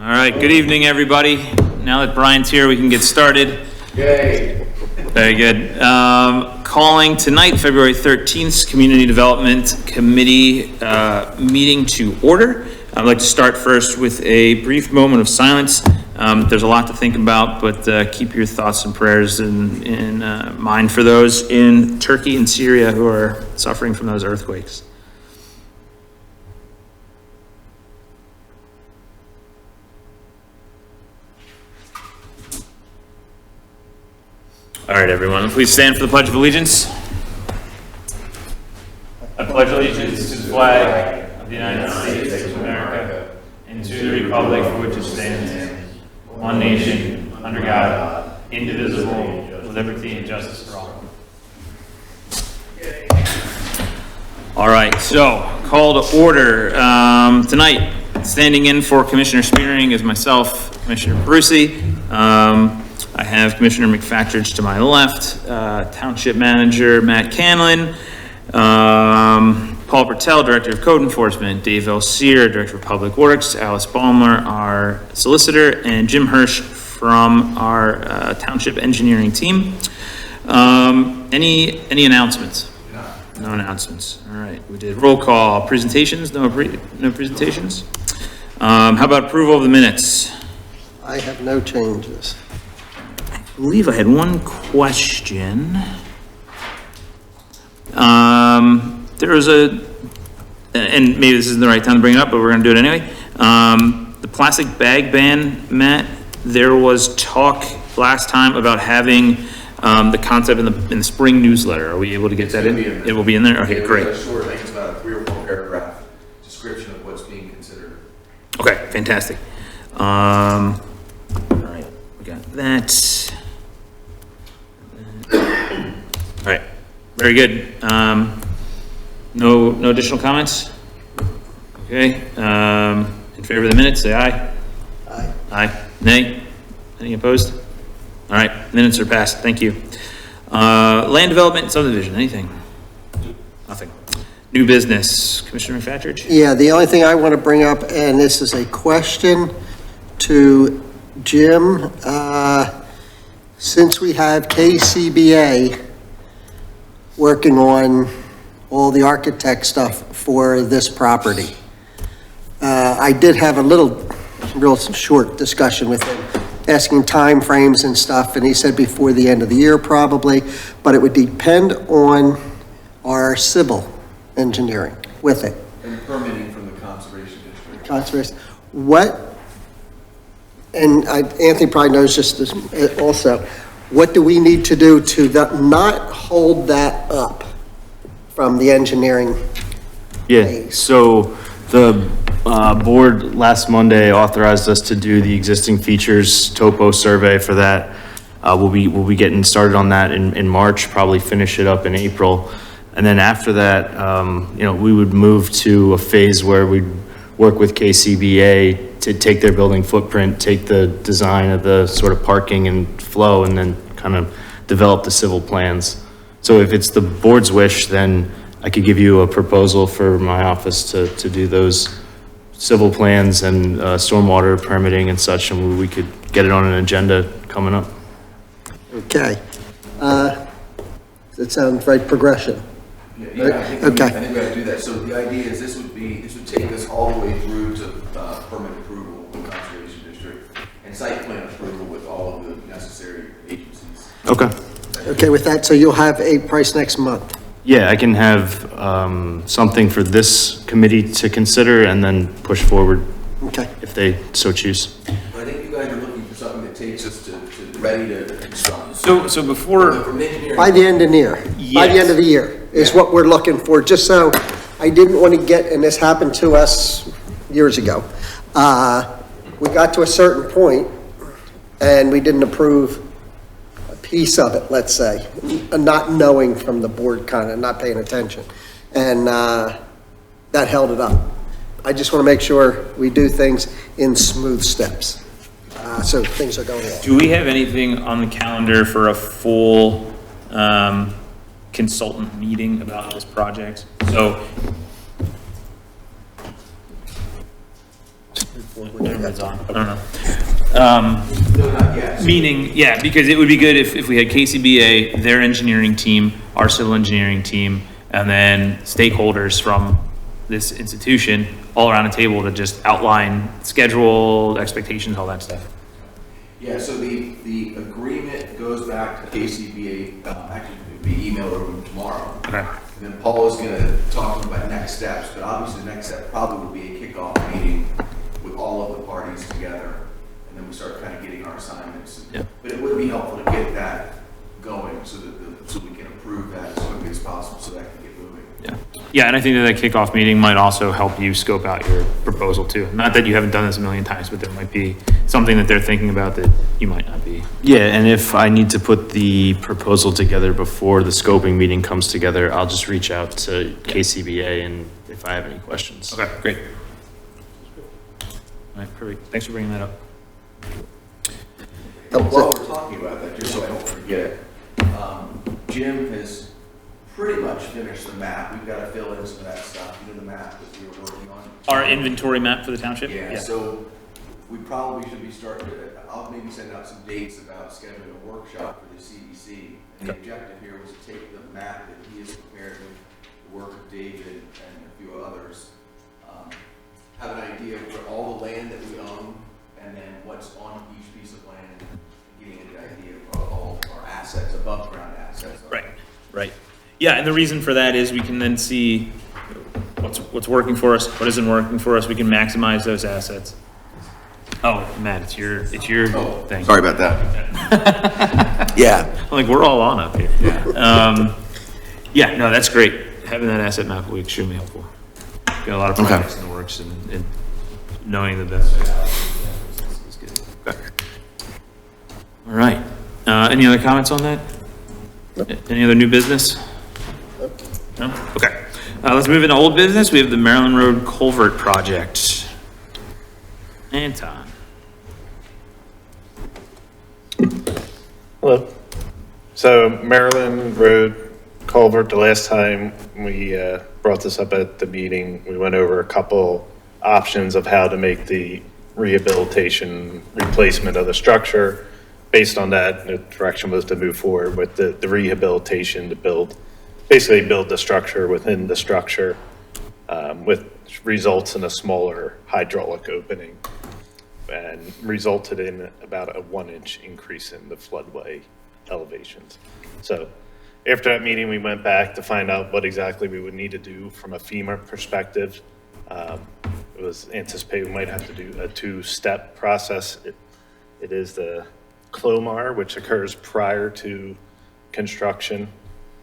All right, good evening, everybody. Now that Brian's here, we can get started. Yay. Very good. Calling tonight, February 13th, Community Development Committee meeting to order. I'd like to start first with a brief moment of silence. There's a lot to think about, but keep your thoughts and prayers in mind for those in Turkey and Syria who are suffering from those earthquakes. All right, everyone, please stand for the Pledge of Allegiance. I pledge allegiance to the flag of the United States of America and to the republic for which it stands, one nation, under God, indivisible, with liberty and justice for all. All right, so call to order. Tonight, standing in for Commissioner Spearing is myself, Commissioner Brucey. I have Commissioner McFatridge to my left, Township Manager Matt Canlin, Paul Bertel, Director of Code Enforcement, Dave Elsear, Director of Public Works, Alice Balmer, our Solicitor, and Jim Hirsch from our Township Engineering team. Any announcements? No announcements. All right, we did roll call. Presentations? No presentations. How about approval of the minutes? I have no changes. I believe I had one question. There was and maybe this isn't the right time to bring it up, but we're going to do it anyway. The plastic bag ban, Matt, there was talk last time about having the concept in the spring newsletter. Are we able to get that in? It will be in there? Okay, great. Short, I think it's about a 3 or 4 paragraph description of what's being considered. Okay, fantastic. All right, we got that. All right, very good. No additional comments? Okay, in favor of the minutes, say aye. Aye. Aye. Nay? Any opposed? All right, minutes are passed, thank you. Land development and subdivision, anything? Nothing. New business, Commissioner McFatridge? Yeah, the only thing I want to bring up, and this is a question to Jim, since we have KCBA working on all the architect stuff for this property, I did have a real short discussion with him, asking time frames and stuff, and he said before the end of the year probably, but it would depend on our civil engineering with it. And permitting from the Conservation District. Conservation, and Anthony probably knows just this also, what do we need to do to not hold that up from the engineering Yeah, phase? so the board last Monday authorized us to do the existing features topo survey for that. We'll be getting started on that in March, probably finish it up in April. And then after that, we would move to a phase where we'd work with KCBA to take their building footprint, take the design of the sort of parking and flow, and then kind of develop the civil plans. So if it's the board's wish, then I could give you a proposal for my office to do those civil plans and stormwater permitting and such, and we could get it on an agenda coming up. Okay. That sounds right, progression. Yeah, I think Okay. I think we gotta do that. So the idea is this would take us all the way through to permit approval with the Conservation District and site plan approval with all of the necessary agencies. Okay. Okay, with that, so you'll have a price next month. Yeah, I can have something for this committee to consider and then push forward Okay. if they so choose. But I think you guys are looking for something that takes us to ready to construct. So before, From engineering. By the end of the year. By the Yes. end of the year is Yeah. what we're looking for, just so I didn't want to get, and this happened to us years ago. We got to a certain point and we didn't approve a piece of it, let's say, not knowing from the board, kind of not paying attention. And that held it up. I just want to make sure we do things in smooth steps. So things are going along. do we have anything on the calendar for a full consultant meeting about this project? So It's on. I don't know. No, not yet. Meaning, yeah, because it would be good if we had KCBA, their engineering team, our civil engineering team, and then stakeholders from this institution all around a table to just outline schedule, expectations, all that stuff. Yeah, so the agreement goes back to KCBA, actually, it'll be emailed over tomorrow. Okay. And then Paul is gonna talk to them about next steps, but obviously the next step probably will be a kickoff meeting with all of the parties together, and then we start kind of getting our assignments. Yeah. But it would be helpful to get that going so that, so we can approve that as quickly as possible, so that can get moving. Yeah. Yeah, and I think that kickoff meeting might also help you scope out your proposal too. Not that you haven't done this a million times, but there might be something that they're thinking about that you might not be. Yeah, and if I need to put the proposal together before the scoping meeting comes together, I'll just reach out to KCBA and if I have any questions. Okay, great. All right, perfect. Thanks for bringing that up. While we're talking about that, just so I don't forget, Jim has pretty much finished the map. We've got to fill in some of that stuff, the map that we were working on. Our inventory map for the township? Yeah, so we probably should be starting to, I'll maybe send out some dates about scheduling a workshop for the CDC. And the objective here was to take the map that he has prepared with the work of David and a few others, have an idea of where all the land that we own and then what's on each piece of land, getting an idea of all our assets, above ground assets. Right, right. Yeah, and the reason for that is we can then see what's working for us, what isn't working for us. We can maximize those assets. Oh, Matt, it's your thing. Sorry about that. Yeah. Like, we're all on up here. Yeah, no, that's great. Having that asset map will be extremely helpful. Got a lot of projects in the works and knowing the best. Is good. Okay. All right. Any other comments on that? Any other new business? No? Okay. Let's move into old business. We have the Maryland Road Culvert Project. Anton. Hello. So Maryland Road Culvert, the last time we brought this up at the meeting, we went over a couple options of how to make the rehabilitation replacement of the structure. Based on that, the direction was to move forward with the rehabilitation to basically build the structure within the structure, with results in a smaller hydraulic opening, and resulted in about a 1-inch increase in the floodway elevations. So after that meeting, we went back to find out what exactly we would need to do from a FEMA perspective. It was anticipated we might have to do a 2-step process. It is the CLOMAR, which occurs prior to construction,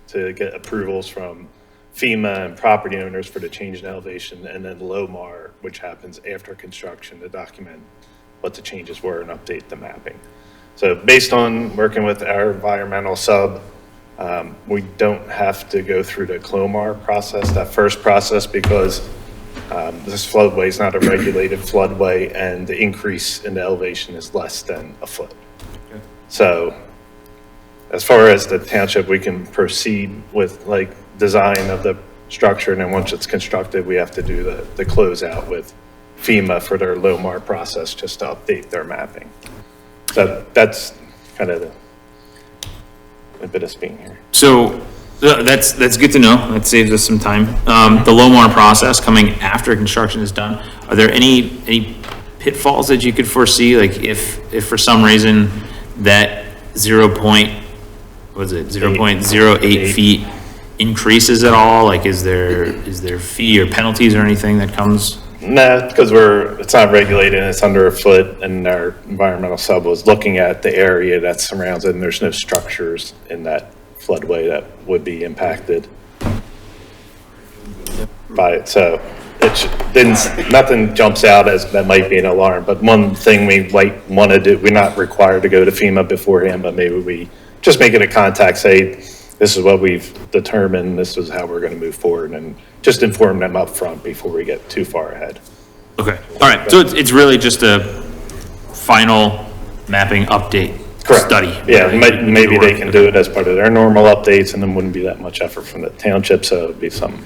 to get approvals from FEMA and property owners for the change in elevation, and then LOMAR, which happens after construction to document what the changes were and update the mapping. So based on working with our environmental sub, we don't have to go through the CLOMAR process, that first process, because this floodway is not a regulated floodway and the increase in the elevation is less than a foot. Okay. So as far as the township, we can proceed with like design of the structure, and then once it's constructed, we have to do the closeout with FEMA for their LOMAR process just to update their mapping. So that's kind of a bit of speaking here. So that's good to know. That saves us some time. The LOMAR process coming after construction is done. Are there any pitfalls that you could foresee? Like if for some reason that 0.08 feet increases at all? Like is there fee or penalties or anything that comes? No, because it's not regulated and it's under a foot, and our environmental sub was looking at the area that surrounds it, and there's no structures in that floodway that would be impacted by it. So nothing jumps out as that might be an alarm, but one thing we might want to do, we're not required to go to FEMA beforehand, but maybe we just make it a contact, say, this is what we've determined, this is how we're going to move forward, and just inform them up front before we get too far ahead. Okay, all right, so it's really just a final mapping update. Correct. Study. Yeah, maybe they can do it as part of their normal updates, and then wouldn't be that much effort from the township, so it'd be something.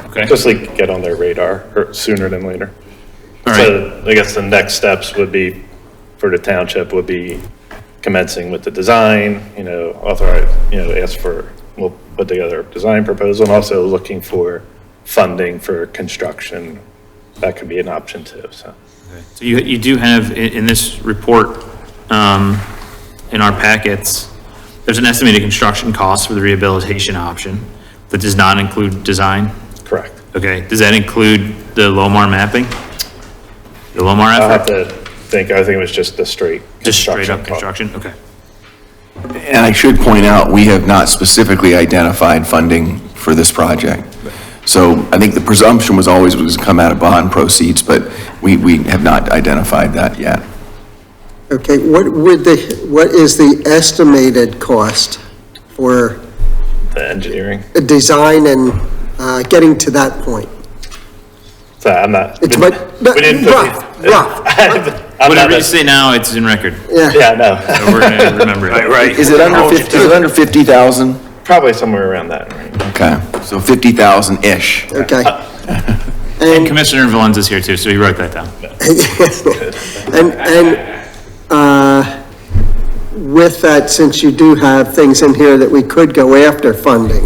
Okay. Just like get on their radar sooner than later. All right. So I guess the next steps would be, for the township, would be commencing with the design, authorize, ask for, we'll put together a design proposal, and also looking for funding for construction. That could be an option too, so. So you do have in this report, in our packets, there's an estimated construction cost for the rehabilitation option that does not include design. Correct. Okay, does that include the Lomar mapping? The Lomar I'll have effort? to think, I think it was just the straight Just straight construction up cost. construction, okay. And I should point out, we have not specifically identified funding for this project. So I think the presumption was always was to come out of bond proceeds, but we have not identified that yet. Okay, what is the estimated cost for The engineering. the design and getting to that point? So I'm not. It's we didn't put rough. I'm Whatever not you say now, it's in record. Yeah, no, So we're gonna remember it. Right. Is it under 50,000? probably somewhere around that range. Okay, so 50,000-ish. Okay. And Commissioner Valenza's here too, so he wrote that down. With that, since you do have things in here that we could go after funding,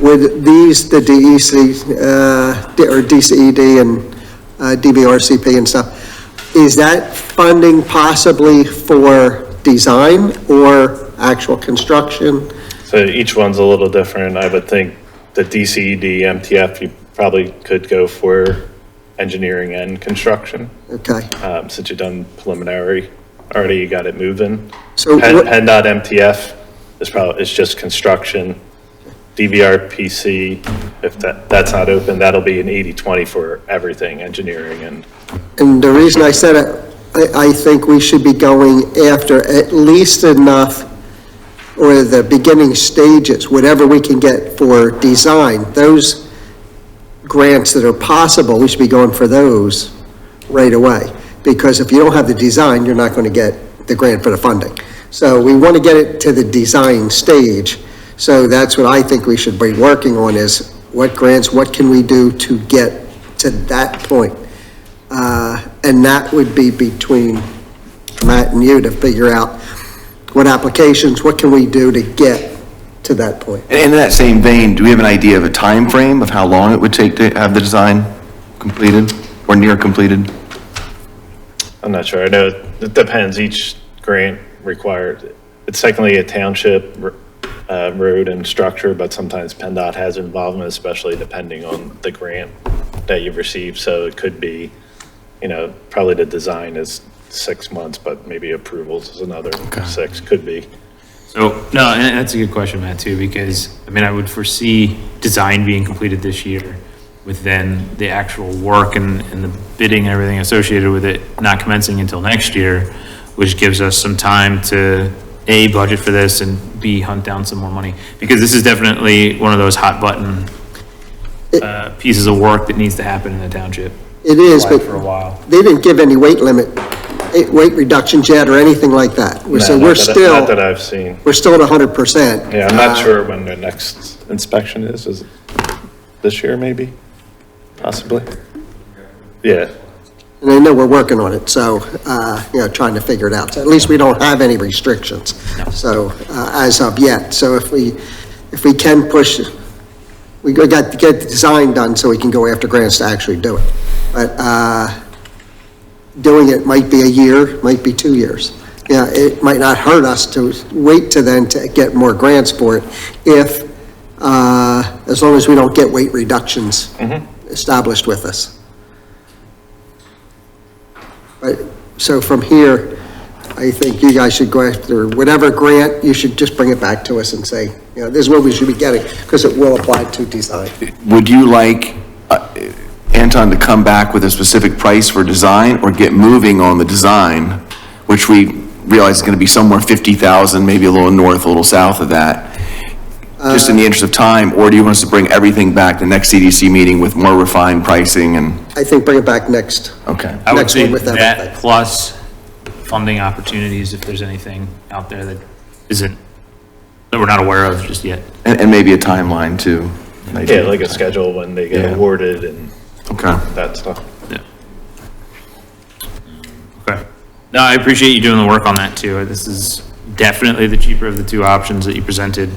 would these, the DEC, or DCED and DBRCP and stuff, is that funding possibly for design or actual construction? So each one's a little different. I would think the DCED, MTF, you probably could go for engineering and construction. Okay, Since you've done preliminary, already you got it moving. So what- PennDOT MTF it's just construction. DVRPC, if that's not open, that'll be an 80-20 for everything, engineering and the reason I said it, I think we should be going after at least enough, or the beginning stages, whatever we can get for design, those grants that are possible, we should be going for those right away. Because if you don't have the design, you're not going to get the grant for the funding. So we want to get it to the design stage. So that's what I think we should be working on, is what grants, what can we do to get to that point? And that would be between Matt and you to figure out what applications, what can we do to get to that point? And in that same vein, do we have an idea of a time frame of how long it would take to have the design completed or near completed? I'm not sure. I know it depends. Each grant required, it's technically a township road and structure, but sometimes PennDOT has involvement, especially depending on the grant that you've received. So it could be, probably the design is 6 months, but maybe approvals is another 6, could be. So, no, and that's a good question, Matt, too, because, I would foresee design being completed this year with then the actual work and the bidding and everything associated with it not commencing until next year, which gives us some time to, A, budget for this, and B, hunt down some more money. Because this is definitely one of those hot button pieces of work that needs to happen in the township. It is, but For a while. they didn't give any weight limit, weight reductions yet or anything like that. So No, we're not that still, I've seen. we're still at 100%. Yeah, I'm not sure when the next inspection is. Is it this year, maybe? Possibly? Yeah. And I know we're working on it, so, trying to figure it out. So at least we don't have any restrictions. So, as of yet. So if we can push, we got to get the design done so we can go after grants to actually do it. But, doing it might be a year, might be 2 years. Yeah, it might not hurt us to wait to then to get more grants for it if, as long as we don't get weight reductions established with us. But, so from here, I think you guys should go after whatever grant, you should just bring it back to us and say, this is what we should be getting, because it will apply to design. Would you like Anton to come back with a specific price for design, or get moving on the design, which we realize is going to be somewhere 50,000, maybe a little north, a little south of that, just in the interest of time? Or do you want us to bring everything back to the next CDC meeting with more refined pricing and, I think bring it back next. okay. I would Next say one with that everything. plus funding opportunities, if there's anything out there that we're not aware of just yet. And maybe a timeline too. Yeah, like a schedule when they get Yeah. awarded and Okay. that stuff. Yeah. No, I appreciate you doing the work on that too. This is definitely the cheaper of the two options that you presented.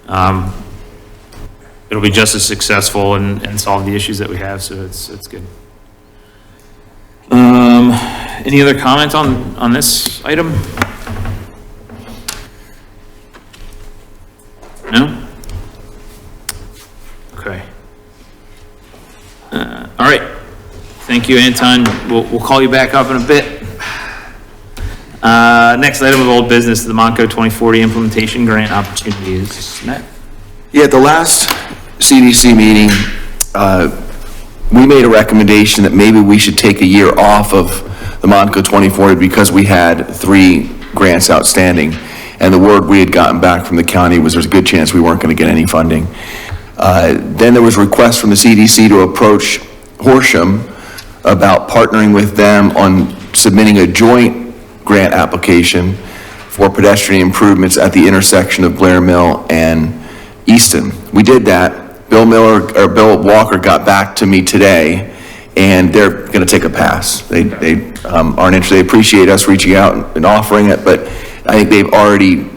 It'll be just as successful and solve the issues that we have, so it's good. Any other comments on this item? No? Okay. All right. Thank you, Anton. We'll call you back up in a bit. Next item of old business, the Monco 2040 implementation grant opportunities. Matt? Yeah, at the last CDC meeting, we made a recommendation that maybe we should take a year off of the Monco 2040 because we had 3 grants outstanding. And the word we had gotten back from the county was there's a good chance we weren't going to get any funding. Then there was a request from the CDC to approach Horsham about partnering with them on submitting a joint grant application for pedestrian improvements at the intersection of Blair Mill and Easton. We did that. Bill Walker got back to me today, and they're going to take a pass. They aren't interested. They appreciate us reaching out and offering it, but I think they've already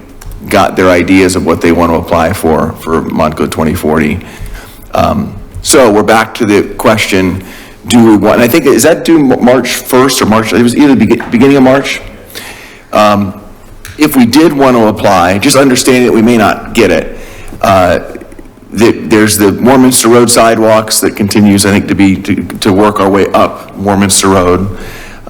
got their ideas of what they want to apply for Monco 2040. So we're back to the question, do we want, and I think, is that due March 1st or March, it was either beginning of March? If we did want to apply, just understanding that we may not get it, there's the Warminster Road sidewalks that continues, I think, to work our way up Warminster Road.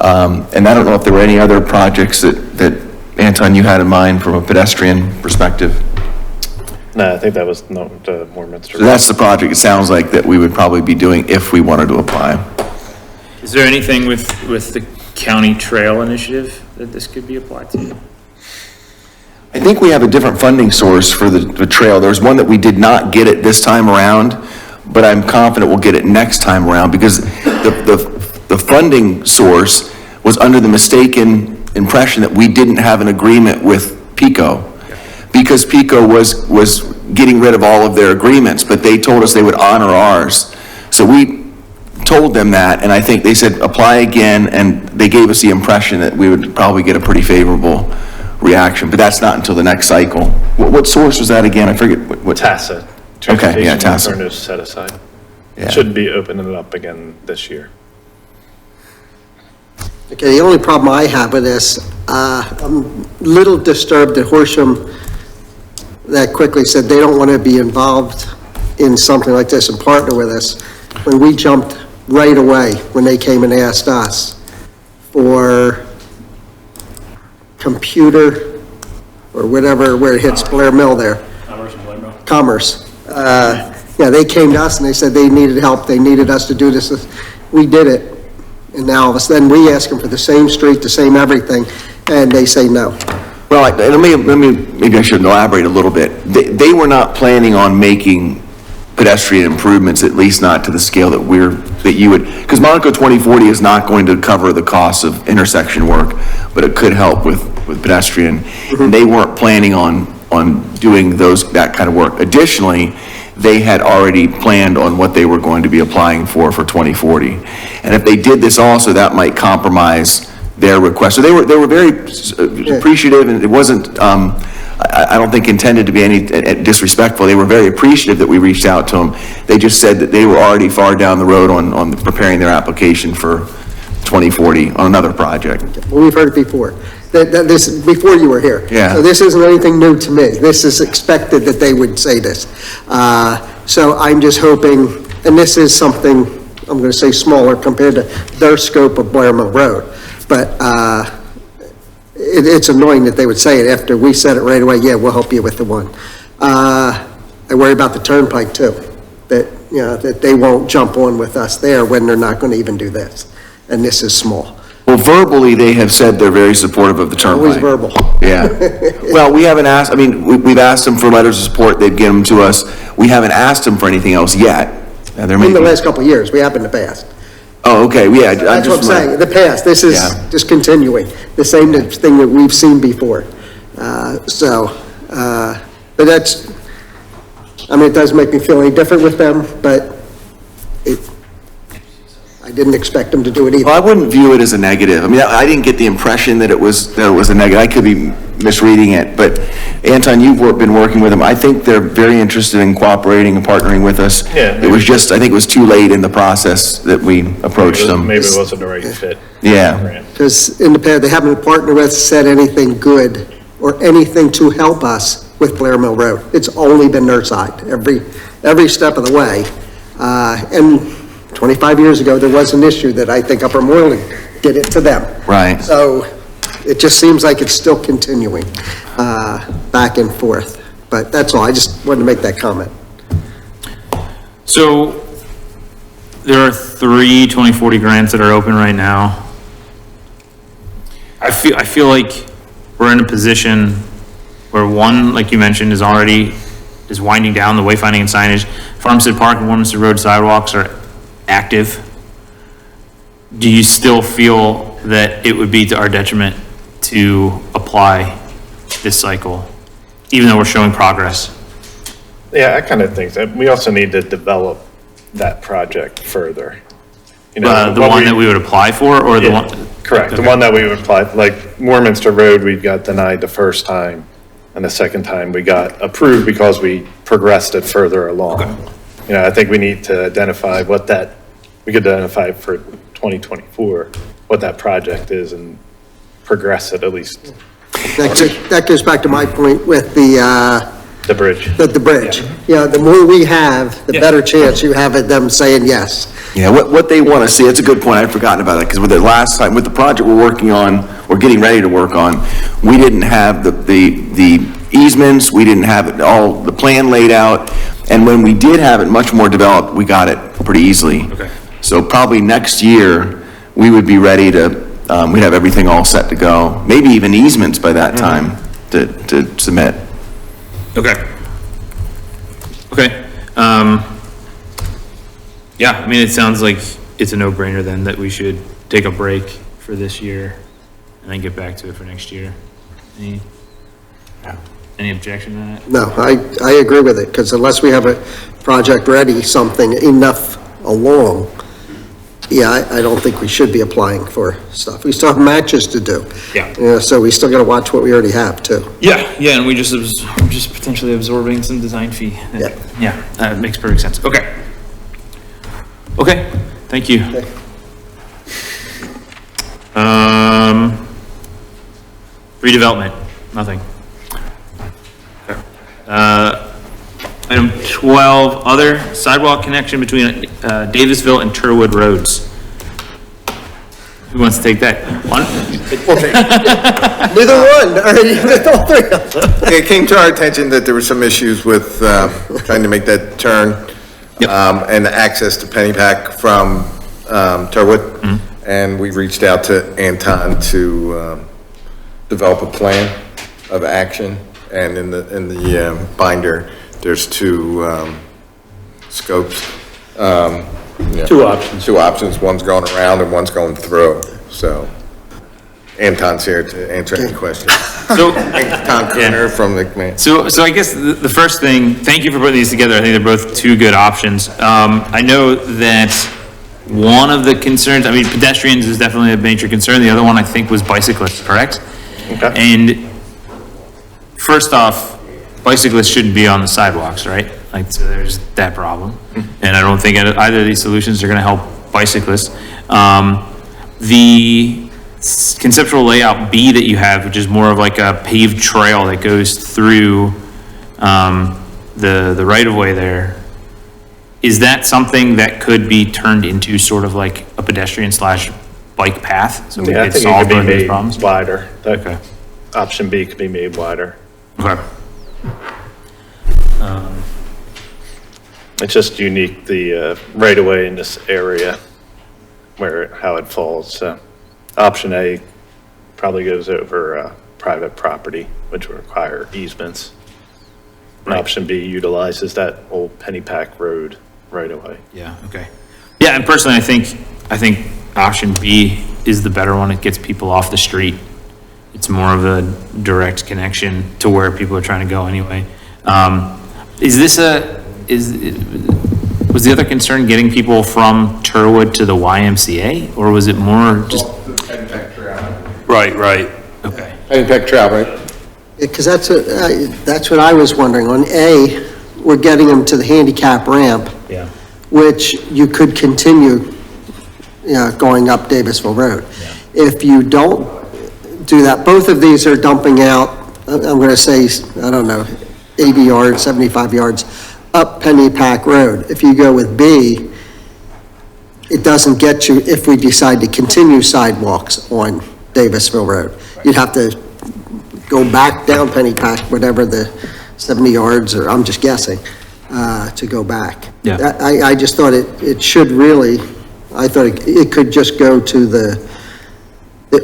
And I don't know if there were any other projects that Anton, you had in mind from a pedestrian perspective. No, I think that was not the Warminster. So that's the project, it sounds like, that we would probably be doing if we wanted to apply. Is there anything with the county trail initiative that this could be applied to? I think we have a different funding source for the trail. There's one that we did not get it this time around, but I'm confident we'll get it next time around because the funding source was under the mistaken impression that we didn't have an agreement with PICO. Because PICO was getting rid of all of their agreements, but they told us they would honor ours. So we told them that, and I think they said, apply again, and they gave us the impression that we would probably get a pretty favorable reaction, but that's not until the next cycle. What source was that again? I forget what. TASA. Okay, yeah, TASA. Alternatives set aside. Yeah. Should be opening it up again this year. Okay, the only problem I have with this, I'm a little disturbed that Horsham that quickly said they don't want to be involved in something like this and partner with us, when we jumped right away when they came and asked us for computer or whatever, where it hits Blair Mill there. Commerce. Yeah, they came to us and they said they needed help, they needed us to do this. We did it. And now all of a sudden we ask them for the same street, the same everything, and they say no. Well, maybe I should elaborate a little bit. They were not planning on making pedestrian improvements, at least not to the scale that you would, because Monaco 2040 is not going to cover the costs of intersection work, but it could help with pedestrian. And they weren't planning on doing that kind of work. Additionally, they had already planned on what they were going to be applying for 2040. And if they did this also, that might compromise their request. So they were very appreciative, and it wasn't, I don't think, intended to be any disrespectful. They were very appreciative that we reached out to them. They just said that they were already far down the road on preparing their application for 2040 on another project. Well, we've heard it before. This, before you were here. Yeah. So this isn't anything new to me. This is expected that they would say this. So I'm just hoping, and this is something, I'm going to say smaller compared to their scope of Blair Mill Road, but it's annoying that they would say it after we said it right away, yeah, we'll help you with the one. I worry about the turnpike too, that they won't jump on with us there when they're not going to even do this. And this is small. Well, verbally, they have said they're very supportive of the turnpike. Always verbal. Yeah. Well, we haven't asked, I mean, we've asked them for letters of support, they've given them to us. We haven't asked them for anything else yet. Now, there may In the be- last couple of years, we have in the past. Oh, okay, yeah. That's what I'm saying, the past, this is Yeah. just continuing, the same thing that we've seen before. But that's, I mean, it doesn't make me feel any different with them, but I didn't expect them to do it Well, either. I wouldn't view it as a negative. I mean, I didn't get the impression that it was a negative. I could be misreading it, but Anton, been working with them. I think they're very interested in cooperating and partnering with us. Yeah. It was just, I think it was too late in the process that we approached them. Maybe it wasn't the right fit. Yeah. Because in the past, they haven't partnered with, said anything good or anything to help us with Blair Mill Road. It's only been their side, every step of the way. And 25 years ago, there was an issue that I think Upper Moreland did it to them. Right. So it just seems like it's still continuing, back and forth. But that's all, I just wanted to make that comment. So there are 3 2040 grants that are open right now. I feel like we're in a position where one, like you mentioned, is winding down, the wayfinding and signage. Farmstead Park and Warminster Road sidewalks are active. Do you still feel that it would be to our detriment to apply this cycle, even though we're showing progress? Yeah, I kind of think that. We also need to develop that project further. You The what one that we would apply for, or the Yeah, one? Correct, the Okay. one that we would apply, like Warminster Road, we got denied the first time, and the second time we got approved because we progressed it further along. You know, I think we need to identify we could identify for 2024, what that project is and progress it at least, That goes back to my point with the bridge. the bridge. You know, the more we have, the better chance you have of them saying yes. Yeah, what they want to see, it's a good point, I'd forgotten about it, because with the last time, with the project we're working on, or getting ready to work on, we didn't have the easements, we didn't have it all, the plan laid out, and when we did have it much more developed, we got it pretty easily. Okay. So probably next year, we would be ready to, we'd have everything all set to go, maybe even easements by that time to submit. Okay. Okay. Yeah, I mean, it sounds like it's a no-brainer then that we should take a break for this year and then get back to it for next year. Any objection to that? No, I agree with it, because unless we have a project ready, something enough along, yeah, I don't think we should be applying for stuff. We still have matches to do. Yeah. You know, so we still gotta watch what we already have too. Yeah, and we're just potentially absorbing some design fee. Yeah. Yeah, that makes perfect sense. Okay. Okay, thank you. Okay. Redevelopment, nothing. Okay. Item 12, other sidewalk connection between Davisville and Turwood Roads. Who wants to take that? One? Neither one, or all three of them. It came to our attention that there were some issues with trying to make that turn Yep. and access to Pennypack from Turwood. And we reached out to Anton to develop a plan of action. And in the binder, there's 2 scopes. Two options. 2 options, one's going around and one's going through. So Anton's here to answer any questions. So, Tom Cooner from the command. So I guess the first thing, thank you for putting these together. I think they're both 2 good options. I know that one of the concerns, I mean, pedestrians is definitely a major concern. The other one, I think, was bicyclists, correct? Okay. And first off, bicyclists shouldn't be on the sidewalks, right? Like, so there's that problem. And I don't think either of these solutions are gonna help bicyclists. The conceptual layout B that you have, which is more of like a paved trail that goes through, the right-of-way there, is that something that could be turned into sort of like a pedestrian slash bike path? So we Yeah, I could think it solve could be both those made problems? wider. Okay. Option B could be made wider. Okay. It's just unique, the right of way in this area how it falls. So option A probably goes over private property, which would require easements. And Right. option B utilizes that old Pennypack Road right away. Yeah, okay. Yeah, and personally, I think option B is the better one. It gets people off the street. It's more of a direct connection to where people are trying to go anyway. Is this Was the other concern getting people from Turwood to the YMCA, or was it more just? Pennypack Trail. Right. Okay. Pennypack Trail, right? Because that's what I was wondering. On A, we're getting them to the handicap ramp, Yeah. which you could continue, going up Davisville Road. If you don't do that, both of these are dumping out, I'm gonna say, I don't know, 80 yards, 75 yards up Pennypack Road. If you go with B, it doesn't get you, if we decide to continue sidewalks on Davisville Road. You'd have to go back down Pennypack, whatever the 70 yards, or I'm just guessing, to go back. Yeah. I just thought it should really, I thought it could just go to the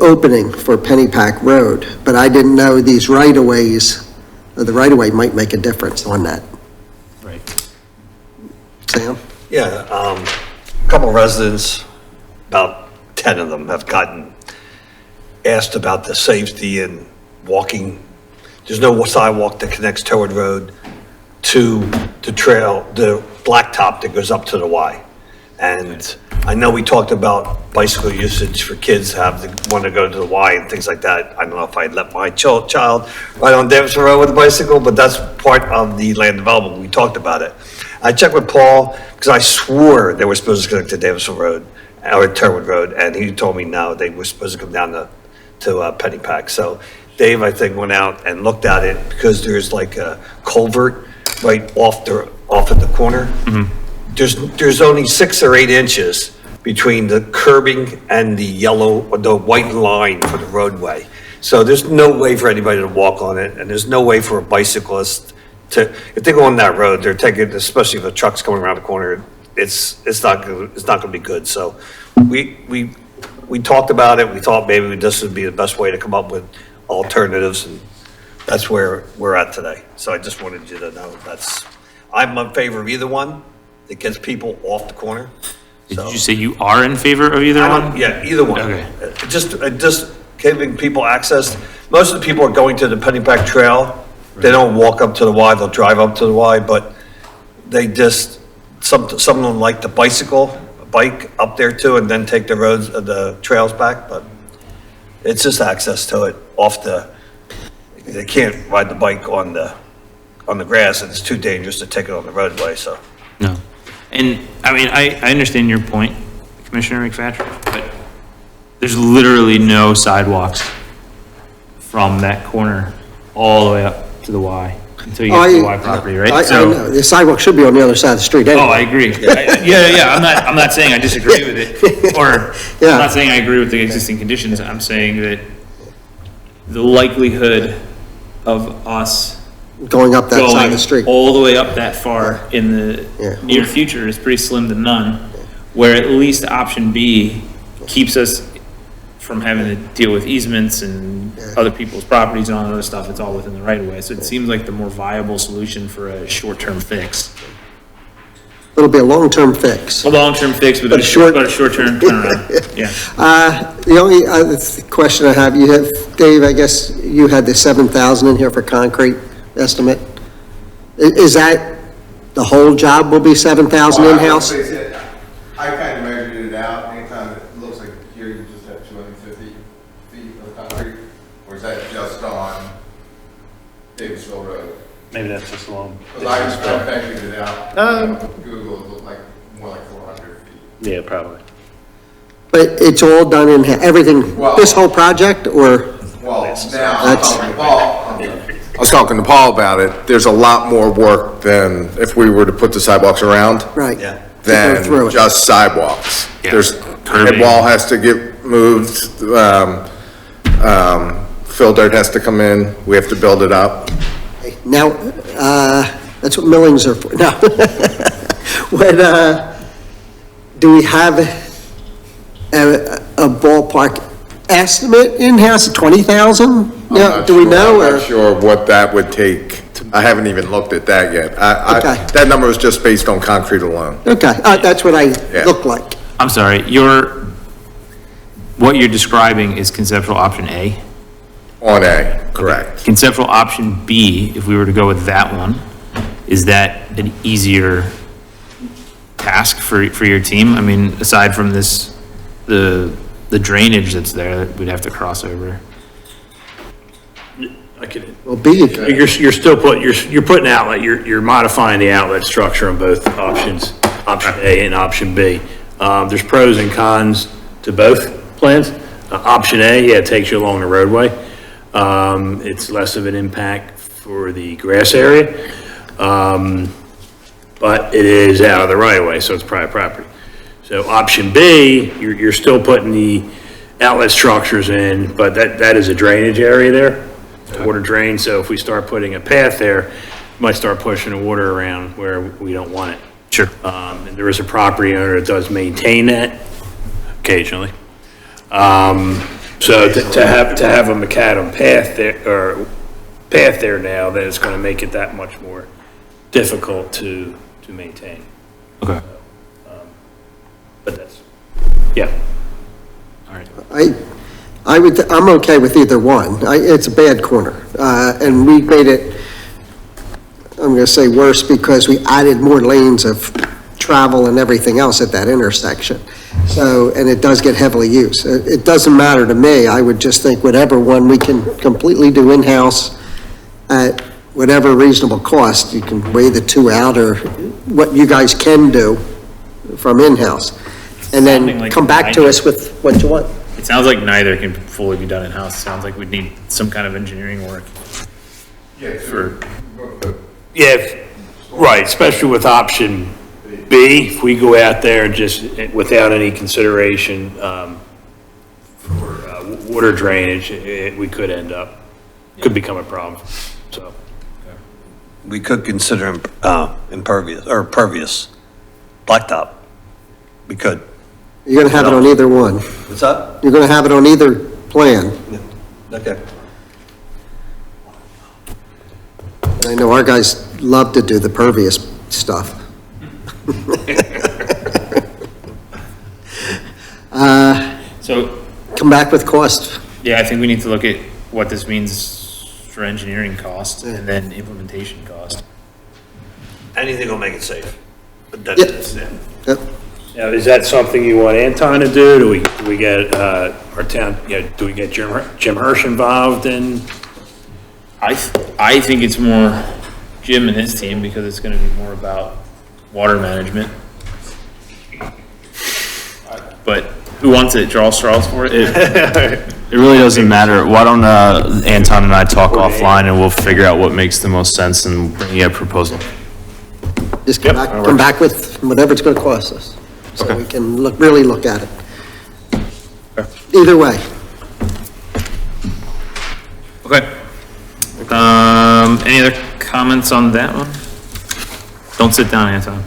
opening for Pennypack Road, but I didn't know these right-of-ways, or the right-of-way might make a difference on that. Right. Sam? Yeah, a couple residents, about 10 of them have asked about the safety and walking. There's no sidewalk that connects Turwood Road to the trail, the blacktop that goes up to the Y. And I know we talked about bicycle usage for kids want to go to the Y and things like that. I don't know if I'd let my child ride on Davidson Road with a bicycle, but that's part of the land development. We talked about it. I checked with Paul because I swore they were supposed to connect to Davidson Road or Turwood Road, and he told me no, they were supposed to come down to Pennypack. So Dave, I think, went out and looked at it because there's like a culvert right off at the corner. Mm-hmm. There's only 6 or 8 inches between the curbing and the white line for the roadway. So there's no way for anybody to walk on it, and there's no way for a bicyclist if they go on that road, they're taking, especially if a truck's coming around the corner, it's not gonna be good. So we talked about it. We thought maybe this would be the best way to come up with alternatives, and that's where we're at today. So I just wanted you to know I'm in favor of either one. It gets people off the corner. Did you say you are in favor of either one? Yeah, either one. Okay. Just giving people access. Most of the people are going to the Pennypack Trail. They don't walk up to the Y, they'll drive up to the Y, but they some of them like the bike up there too, and then take the trails back, but it's just access to it they can't ride the bike on the grass, and it's too dangerous to take it on the roadway, so. No. And, I mean, I understand your point, Commissioner McFatcher, but there's literally no sidewalks from that corner all the way up to the Y, until you get to the Y property, right? I know, the sidewalk should be on the other side of the street anyway. Oh, I agree. Yeah, I'm not saying I disagree with it, or Yeah. I'm not saying I agree with the existing conditions. I'm saying that the likelihood of us Going up that side of going the street. all the way up that far in the Yeah. near future is pretty slim to none, where at least option B keeps us from having to deal with easements and other people's properties and all that other stuff. It's all within the right of way. So it seems like the more viable solution for a short-term fix. It'll be a long-term fix. A long-term fix, but a short-term turnaround. Yeah. The only other question I have, Dave, I guess you had the 7,000 in here for concrete estimate. Is that, the whole job will be 7,000 in-house? I kind of measured it out, anytime it looks like here you just have 250 feet of concrete, or is that just on Davisville Road? Maybe that's just long. Because I measured it out, Google, it looked like more like 400 feet. Yeah, probably. But it's all done in, everything, Well- this whole project, or? Well, now, That's- I was talking to Paul about it, there's a lot more work than if we were to put the sidewalks around. Right. Yeah. To go through Than it. just sidewalks. Yeah. There's, Curbing. head wall has to get moved, fill dirt has to come in, we have to build it up. Now, that's what millings are for, no. When, do we have a ballpark estimate in-house, 20,000? Yeah, do we know, I'm or? not sure what that would take. I haven't even looked at that yet. Okay. That number was just based on concrete alone. Okay, that's what I Yeah. look like. I'm sorry, what you're describing is conceptual option A. On A, correct. Conceptual option B, if we were to go with that one, is that an easier task for your team? I mean, aside from this, the drainage that's there that we'd have to cross over. I could, Well, B, you're still you're putting outlet, you're modifying the outlet structure on both options, option A and option B. There's pros and cons to both plans. Option A, yeah, it takes you along the roadway. It's less of an impact for the grass area. But it is out of the right of way, so it's private property. So option B, you're still putting the outlet structures in, but that is a drainage area there, water drain. So if we start putting a path there, we might start pushing the water around where we don't want it. Sure. And there is a property owner that does maintain that occasionally. So to have a macadam path there now, then it's going to make it that much more difficult to maintain. Okay. But that's, yeah. All right. I'm okay with either one. It's a bad corner. And we made it, I'm gonna say worse because we added more lanes of travel and everything else at that intersection. So, and it does get heavily used. It doesn't matter to me. I would just think whatever one we can completely do in-house at whatever reasonable cost, you can weigh the two out, or what you guys can do from in-house. And Sounding then like come back to neither. us with what you want. It sounds like neither can fully be done in-house. It sounds like we'd need some kind of engineering work. Yeah, right, especially with option B, if we go out there and just, without any consideration, for water drainage, we could could become a problem, so. We could consider impervious, or pervious, blacktop. We could. You're gonna have it on either one. What's that? You're gonna have it on either plan. Okay. And I know our guys love to do the pervious stuff. So, Come back with cost. yeah, I think we need to look at what this means for engineering costs and then implementation cost. Anything will make it safe. But Yep. that's it. Yep. Now, is that something you want Anton to do? Do we get, our town, do we get Jim Hirsch involved in? I think it's more Jim and his team because it's gonna be more about water management. But who wants it? Draw straws for it? It really doesn't matter. Why don't Anton and I talk offline and we'll figure out what makes the most sense and bring you a proposal. Just come back with whatever it's gonna cost us, so we can really look at it. Either way. Okay. Any other comments on that one? Don't sit down, Anton.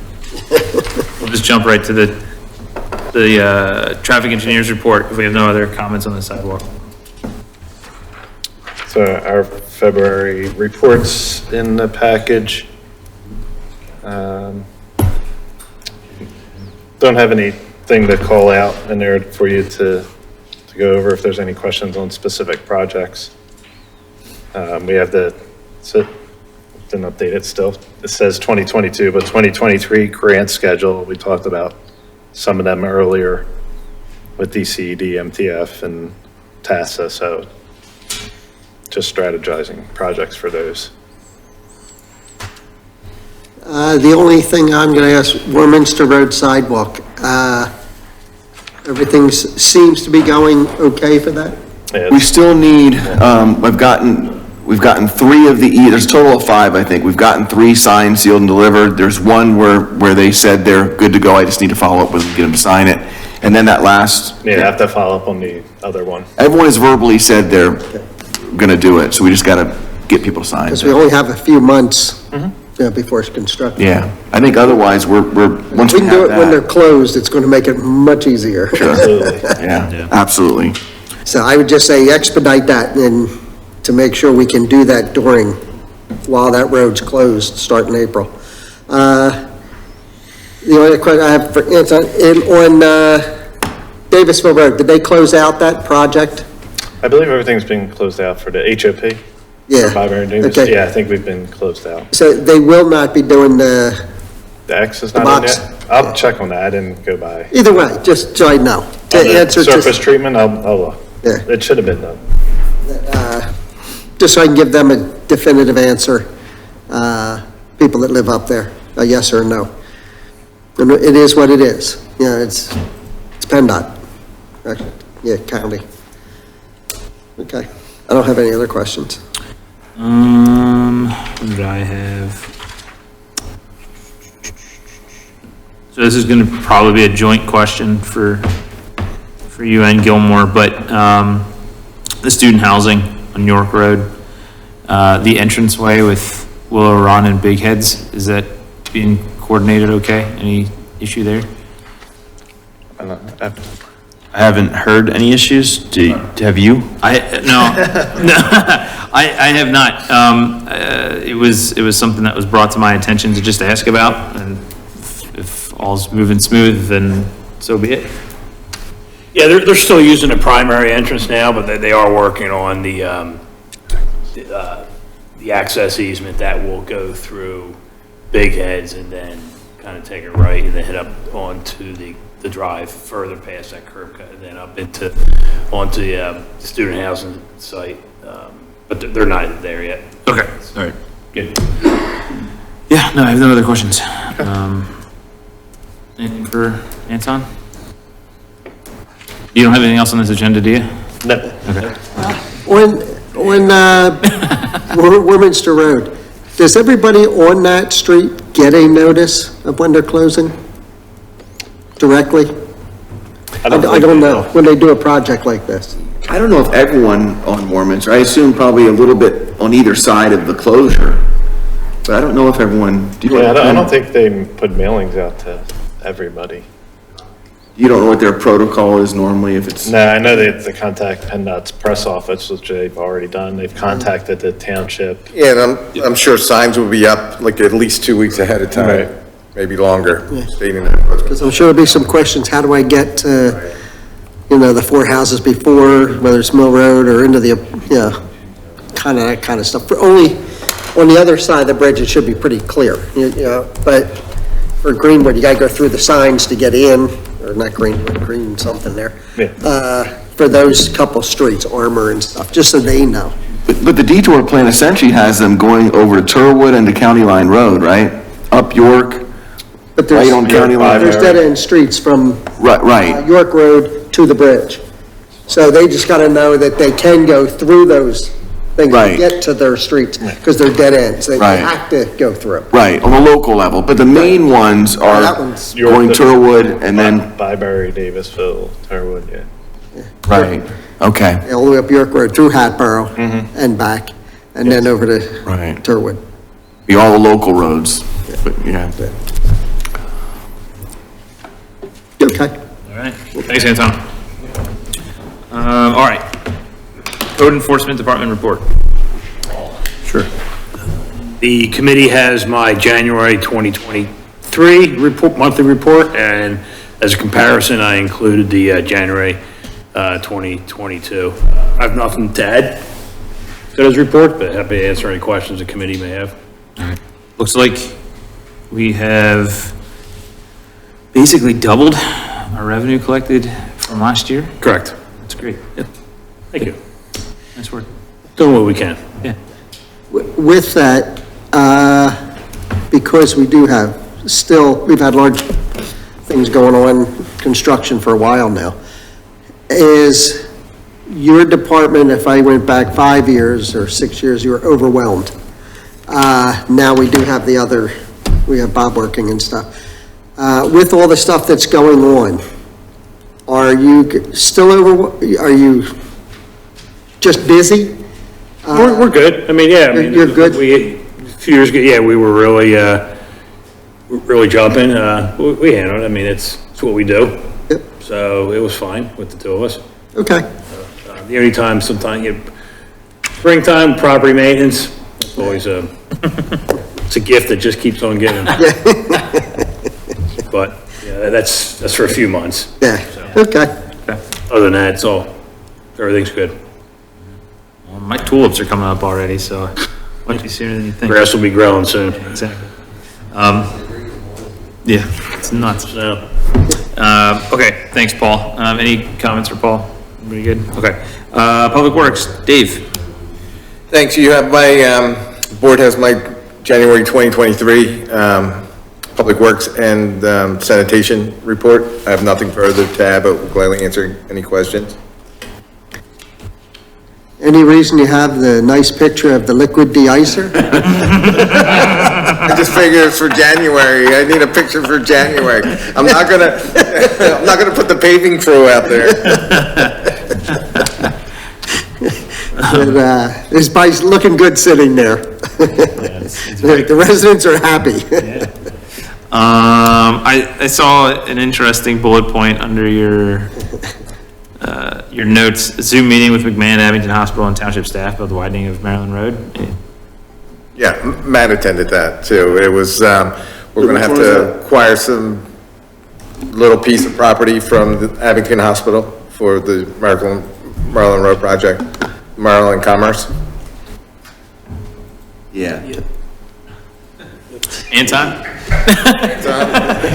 We'll just jump right to the traffic engineer's report if we have no other comments on the sidewalk. So our February reports in the package. Don't have anything to call out in there for you to go over if there's any questions on specific projects. We have didn't update it still. It says 2022, but 2023 grant schedule, we talked about some of them earlier with DCED, MTF, and TASA, so just strategizing projects for those. The only thing I'm gonna ask, Warminster Road sidewalk, everything seems to be going okay for that? We still need, we've gotten 3 of there's a total of 5, I think. We've gotten 3 signed, sealed, and delivered. There's one where they said they're good to go. I just need to follow up with them, get them to sign it. And then that last. Yeah, I have to follow up on the other one. Everyone has verbally said they're gonna do it, so we just gotta get people to sign. Because we only have a few months, before it's constructed. Yeah, I think otherwise, once We we can do have it when they're that. closed, it's gonna make it much easier. Absolutely. Yeah, absolutely. So I would just say expedite that and to make sure we can do that while that road's closed, starting April. The only question I have for Anton, on Davisville Road, did they close out that project? I believe everything's been closed out for the HOP. Yeah. For Bob Aaron Davis. Okay. Yeah, I think we've been closed out. So they will not be doing the The X is the not in box? yet? I'll check on that. I didn't go by. Either way, just so I know. To On the answer, surface just, treatment, I'll look. Yeah. It should have been done. just so I can give them a definitive answer, people that live up there, a yes or a no. And it is what it is. Yeah, it's PennDOT. Actually, yeah, county. Okay. I don't have any other questions. What did I have? So this is gonna probably be a joint question for you and Gilmore, but, the student housing on York Road, the entranceway with Willow Run and Big Heads, is that being coordinated okay? Any issue there? I don't know. I haven't heard any issues. Have you? No, I have not. It was something that was brought to my attention to just ask about, and if all's moving smooth, then so be it. Yeah, they're still using the primary entrance now, but they are working on the access easement that will go through Big Heads and then kind of take it right and then head up onto the drive further past that curb cut and then up onto the student housing site. But they're not there yet. Okay, all right. Good. Yeah, no, I have no other questions. Anything for Anton? You don't have anything else on this agenda, do you? No. Okay. On Warminster Road, does everybody on that street get a notice of when they're closing directly? I don't know, when they do a project like this. I don't know if everyone on Warminster, I assume probably a little bit on either side of the closure, but I don't know if everyone. Yeah, I don't think they put mailings out to everybody. You don't know what their protocol is normally, if it's. No, I know they have to contact PennDOT's press office, which they've already done. They've contacted the township. Yeah, and I'm sure signs will be up like at least 2 weeks ahead of time, Right. maybe longer, stating that. Because I'm sure there'll be some questions, how do I get to, the four houses before, whether it's Mill Road or into the, kind of that kind of stuff. For only, on the other side of the bridge, it should be pretty clear, but for Greenwood, you gotta go through the signs to get in, or not Greenwood, Green something there. Yeah. For those couple streets, Armor and stuff, just so they know. But the detour plan essentially has them going over to Turwood and to County Line Road, right? Up York, But there's, right on County Line. there's dead-end streets from Right. York Road to the bridge. So they just gotta know that they can go through those things to Right. get to their streets, because they're dead ends. They Right. have to go through. Right, on the local level, but the main ones That are one's, going Turwood and then, Byberry, Davisville, Turwood, yeah. right, okay, all the way up York Road through Hatboro and back, and then over to right. Turwood. Be all the local roads, but yeah. Okay. All right, thanks, Anton. All right. Code Enforcement Department report. Sure. The committee has my January 2023 report, monthly report, and as a comparison, I included the January 2022. I have nothing to add to this report, but happy to answer any questions the committee may have. Looks like we have basically doubled our revenue collected from last year. Correct. That's great. Yep. Thank you. Nice work. Doing what we can. Yeah. With that, because we do have, we've had large things going on, construction for a while now, is your department, if I went back 5 years or 6 years, you were overwhelmed. Now we do have we have Bob working and stuff. With all the stuff that's going on, are you still are you just busy? We're good. I mean, yeah. I mean, You're good? A few years ago, yeah, we were really jumping. We handled it. I mean, it's what we do. Yep. So it was fine with the two of us. Okay, The only time, sometimes, springtime, property maintenance, it's always it's a gift that just keeps on giving. But, yeah, that's for a few months. yeah, okay. Other than that, it's everything's good. Well, my tulips are coming up already, so might be sooner than you think. Grass will be growing soon. Exactly. Yeah, it's nuts. So, Okay, thanks, Paul. Any comments for Paul? Pretty good? Okay. Public Works, Dave. Thanks, you have my, board has my January 2023, Public Works and sanitation report. I have nothing further to add, but will gladly answer any questions. Any reason you have the nice picture of the liquid de-icer? I just figured it's for January. I need a picture for January. I'm not gonna, I'm not gonna put the paving crew out there. This bike's looking good sitting there. The residents are happy. I saw an interesting bullet point under your notes, Zoom meeting with McMahon, Abington Hospital and Township staff about the widening of Maryland Road. Yeah, Matt attended that too. It was, we're gonna have to acquire some little piece of property from the Abington Hospital for the Maryland Road project, Maryland Commerce. Yeah. Anton?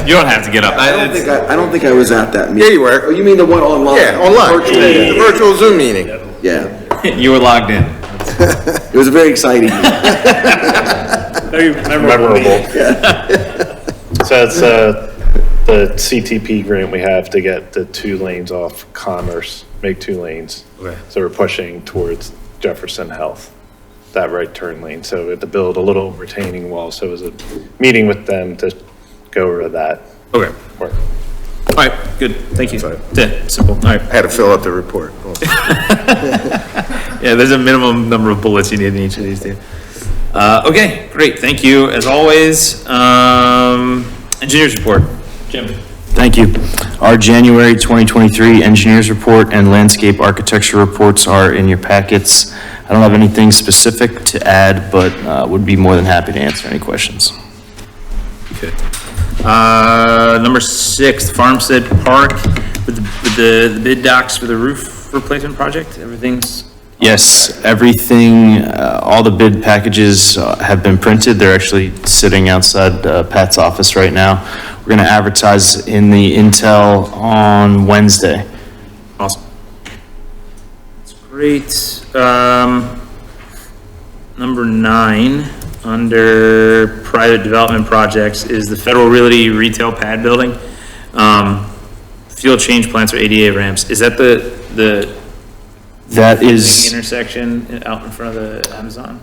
You don't have to get up. I don't think I was at that Yeah, meeting. you were. Oh, you mean the one online? Yeah, online, Virtual. the virtual Zoom meeting. Yeah, You were logged in. it was a very exciting meeting. very Memorable. So it's, the CTP grant we have to get the 2 lanes off Commerce, make 2 lanes. Okay. So we're pushing towards Jefferson Health, that right turn lane. So we have to build a little retaining wall. So it was a meeting with them to go over that Okay. work. All right, good. Thank you. Yeah, simple. All right. I had to fill out the report. Yeah, there's a minimum number of bullets you need in each of these, too. Okay, great. Thank you, as always. Engineers report. Jim. Thank you. Our January 2023 engineers report and landscape architecture reports are in your packets. I don't have anything specific to add, but would be more than happy to answer any questions. Okay. Number 6, Farmstead Park with the bid docs for the roof replacement project. Everything's. Yes, everything, all the bid packages have been printed. They're actually sitting outside Pat's office right now. We're going to advertise in the Intel on Wednesday. Awesome. That's great. Number 9, under private development projects, is the Federal Realty Retail Pad Building. Field change plants or ADA ramps. Is that the That is, intersection out in front of the Amazon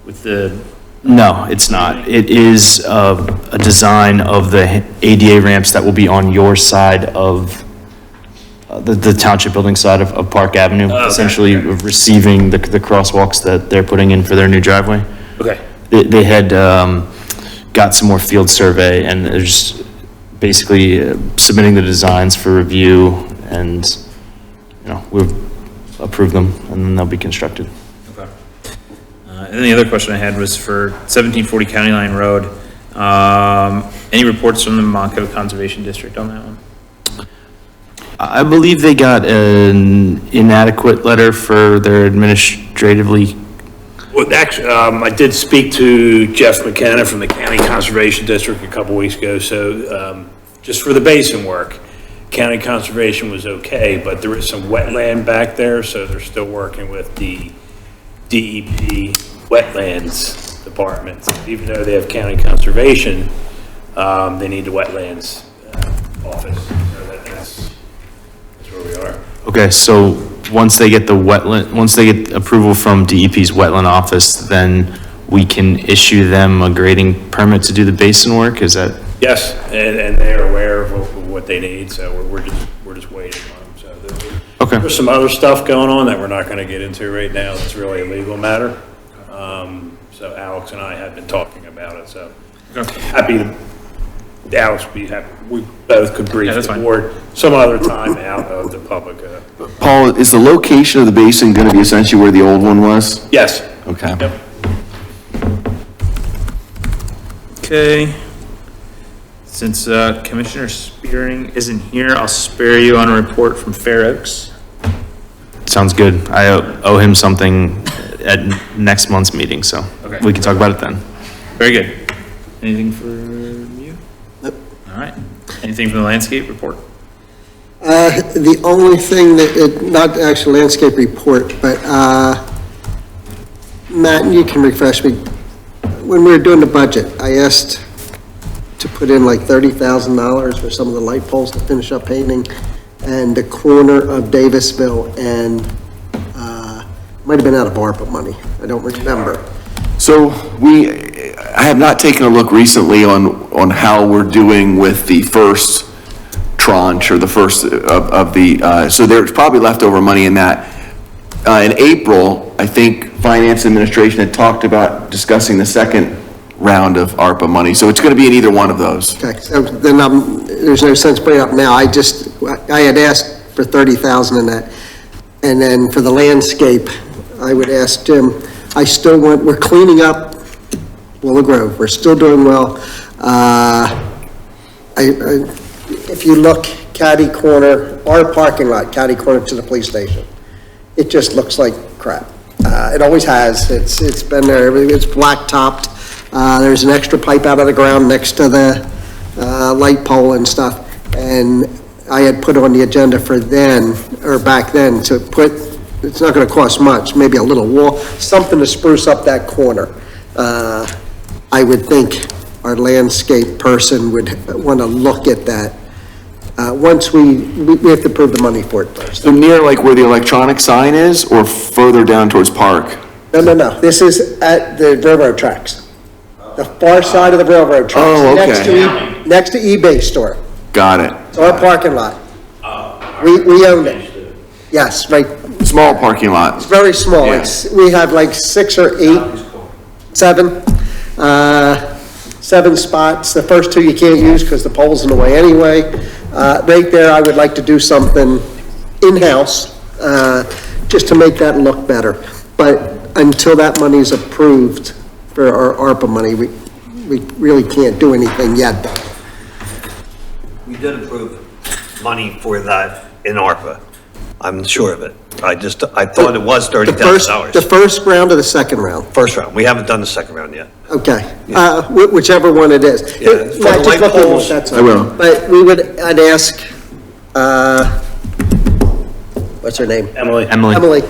with the? no, it's not. It is a design of the ADA ramps that will be on your side of the township building side of Park Avenue, okay. essentially receiving the crosswalks that they're putting in for their new driveway. Okay. They had got some more field survey and they're just basically submitting the designs for review and, we've approved them and then they'll be constructed. Okay. And then the other question I had was for 1740 County Line Road. Any reports from the Monco Conservation District on that one? I believe they got an inadequate letter for their administratively. well, actually, I did speak to Jeff McKenna from the County Conservation District a couple weeks ago, so, just for the basin work, County Conservation was okay, but there is some wetland back there, so they're still working with the DEP Wetlands Department. Even though they have County Conservation, they need the Wetlands Office, so that's where we are. Okay, so once they get once they get approval from DEP's wetland office, then we can issue them a grading permit to do the basin work, is that? Yes, and they're aware of what they need, so we're just waiting on them. So Okay. there's some other stuff going on that we're not going to get into right now. It's really a legal matter. So Alex and I have been talking about it. So happy to. Alex, be happy. We both could brief that's the fine. board some other time out of the public. Paul, is the location of the basin going to be essentially where the old one was? Yes. Okay. Yep. Okay. Since Commissioner Spearing isn't here, I'll spare you on a report from Fair Oaks. Sounds good. I owe him something at next month's meeting, so Okay. we can talk about it then. Very good. Anything for you? Nope. All Anything from the landscape report? The only thing not actual landscape report, but, Matt, you can refresh me. When we were doing the budget, I asked to put in like $30,000 for some of the light poles to finish up painting, and the corner of Davisville and, might have been out of ARPA money. I don't remember. So I have not taken a look recently on how we're doing with the first tranche or the first of the, so there's probably leftover money in that. In April, I think Finance Administration had talked about discussing the second round of ARPA money. So it's going to be in either one of those. Okay, so then there's no sense bringing it up now. I had asked for 30,000 in that. And then for the landscape, I would ask Jim, we're cleaning up Willow Grove. We're still doing well. If you look catty corner, our parking lot, catty corner to the police station, it just looks like crap. It always has. It's been there. It's black topped. There's an extra pipe out of the ground next to the light pole and stuff. And I had put on the agenda for back then, to put, it's not gonna cost much, maybe a little wall, something to spruce up that corner. I would think our landscape person would wanna look at that. Once we have to prove the money for it first. So near like where the electronic sign is, or further down towards Park? No. This is at the railroad tracks. The far side of the railroad tracks. Oh, okay. Next to eBay store. Got it. It's our parking lot. We own it. Yes, right. Small parking lot. It's very small. Yeah. We have like 6 or 7 spots. The first 2 you can't use because the pole's in the way anyway. Right there, I would like to do something in-house, just to make that look better. But until that money's approved for our ARPA money, we really can't do anything yet. We did approve money for that in ARPA. I'm sure of it. I thought it was $30,000. The first round or the second round? First round. We haven't done the second round yet. Okay, whichever one it is. Yeah, for the Matt, just light look at poles, what that's I will. on. But I'd ask, what's her name? Emily. Emily,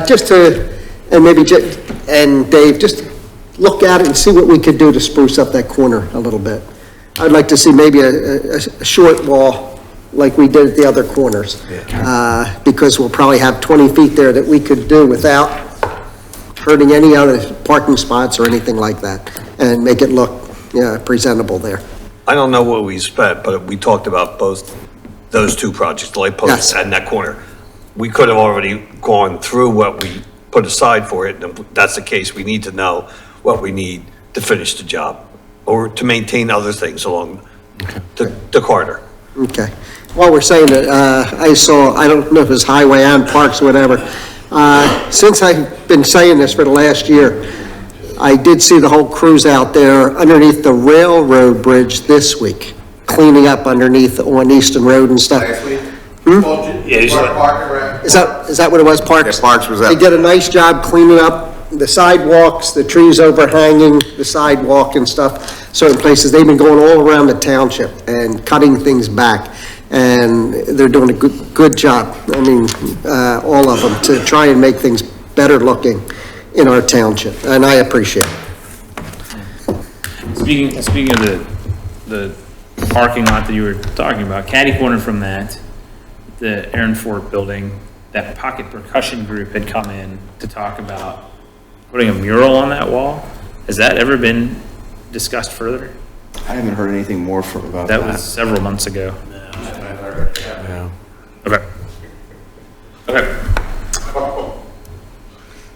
just to, and maybe, and Dave, just look at it and see what we could do to spruce up that corner a little bit. I'd like to see maybe a short wall like we did at the other corners. Because we'll probably have 20 feet there that we could do without hurting any other parking spots or anything like that, and make it look, presentable there. I don't know what we spent, but we talked about both those 2 projects, the light posts Yes. and that corner. We could have already gone through what we put aside for it, and if that's the case, we need to know what we need to finish the job, or to maintain other things along the corridor. Okay. While we're saying that, I don't know if it's highway and parks or whatever, since I've been saying this for the last year, I did see the whole crews out there underneath the railroad bridge this week, cleaning up underneath on Easton Road and stuff. Last week? Is that what it was, Parks? Yeah, Parks was out. They did a nice job cleaning up the sidewalks, the trees overhanging the sidewalk and stuff, certain places. They've been going all around the township and cutting things back, and they're doing a good job. I mean, all of them, to try and make things better looking in our township, and I appreciate it. Speaking of the parking lot that you were talking about, catty corner from that, the Aaron Fort building, that pocket percussion group had come in to talk about putting a mural on that wall. Has that ever been discussed further? I haven't heard anything more about that. That was several months ago. Okay. Okay.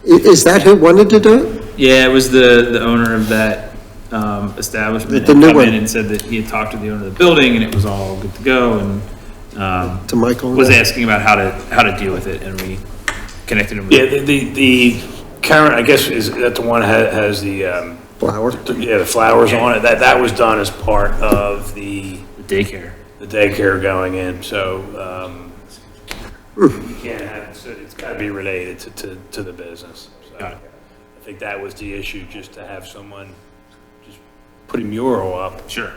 Is that who wanted to do it? Yeah, it was the owner of that establishment. The new had come one. in and said that he had talked to the owner of the building and it was all good to go, and To Michael? was asking about how to deal with it, and we connected him with Yeah, the Karen, I guess, is that the one has the, Flower? the flowers on it? That was done as part of the daycare. daycare going in, so, you can't have, so it's gotta be related to the business. So Got it. I think that was the issue, just to have someone just put a mural up. Sure.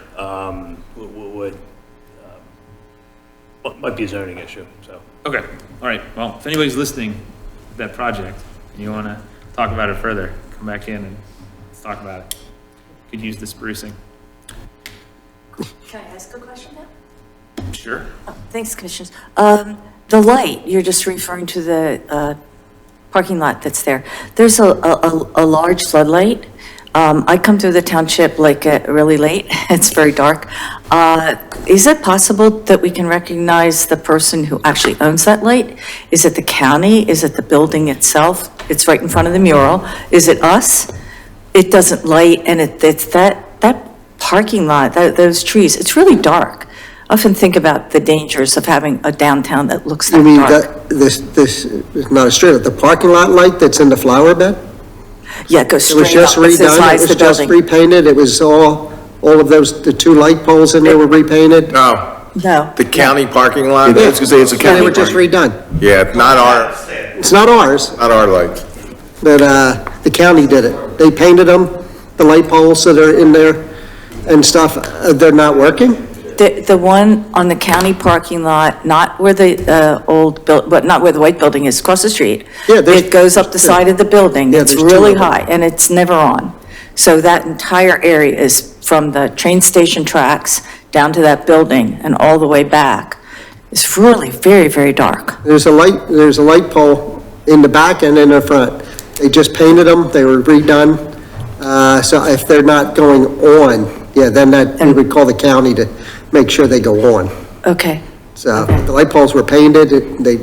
Would Well, it might be a zoning issue, so. Okay, all right, well, if anybody's listening to that project, and you wanna talk about it further, come back in and let's talk about it. Could use the sprucing. Can I ask a question now? Sure. Thanks, Commissioners. The light, you're just referring to the parking lot that's there. There's a large floodlight. I come through the township like really late. It's very dark. Is it possible that we can recognize the person who actually owns that light? Is it the county? Is it the building itself? It's right in front of the mural. Is it us? It doesn't light, and it's that parking lot, those trees, it's really dark. I often think about the dangers of having a downtown that looks You mean that dark. this is not a straight, the parking lot light that's in the flower bed? Yeah, it goes It was straight just up, it's as high redone, it as was the just building. repainted, it was all of those, the 2 light poles in there were repainted? No, No, the county parking lot, I was gonna say it's a They county were just park. redone. yeah, not our, It's not ours, not our lights. but the county did it. They painted them, the light poles that are in there and stuff, they're not working? the one on the county parking lot, not where the old, but not where the white building is, across the street. Yeah, there's- It goes up the side of the building. Yeah, It's there's 2 really of them. high, and it's never on. So that entire area is from the train station tracks down to that building and all the way back. It's really very, very dark. There's a light pole in the back and in the front. They just painted them, they were redone. So if they're not going on, yeah, then we would call the county to make sure they go on. Okay. So the light poles were painted, they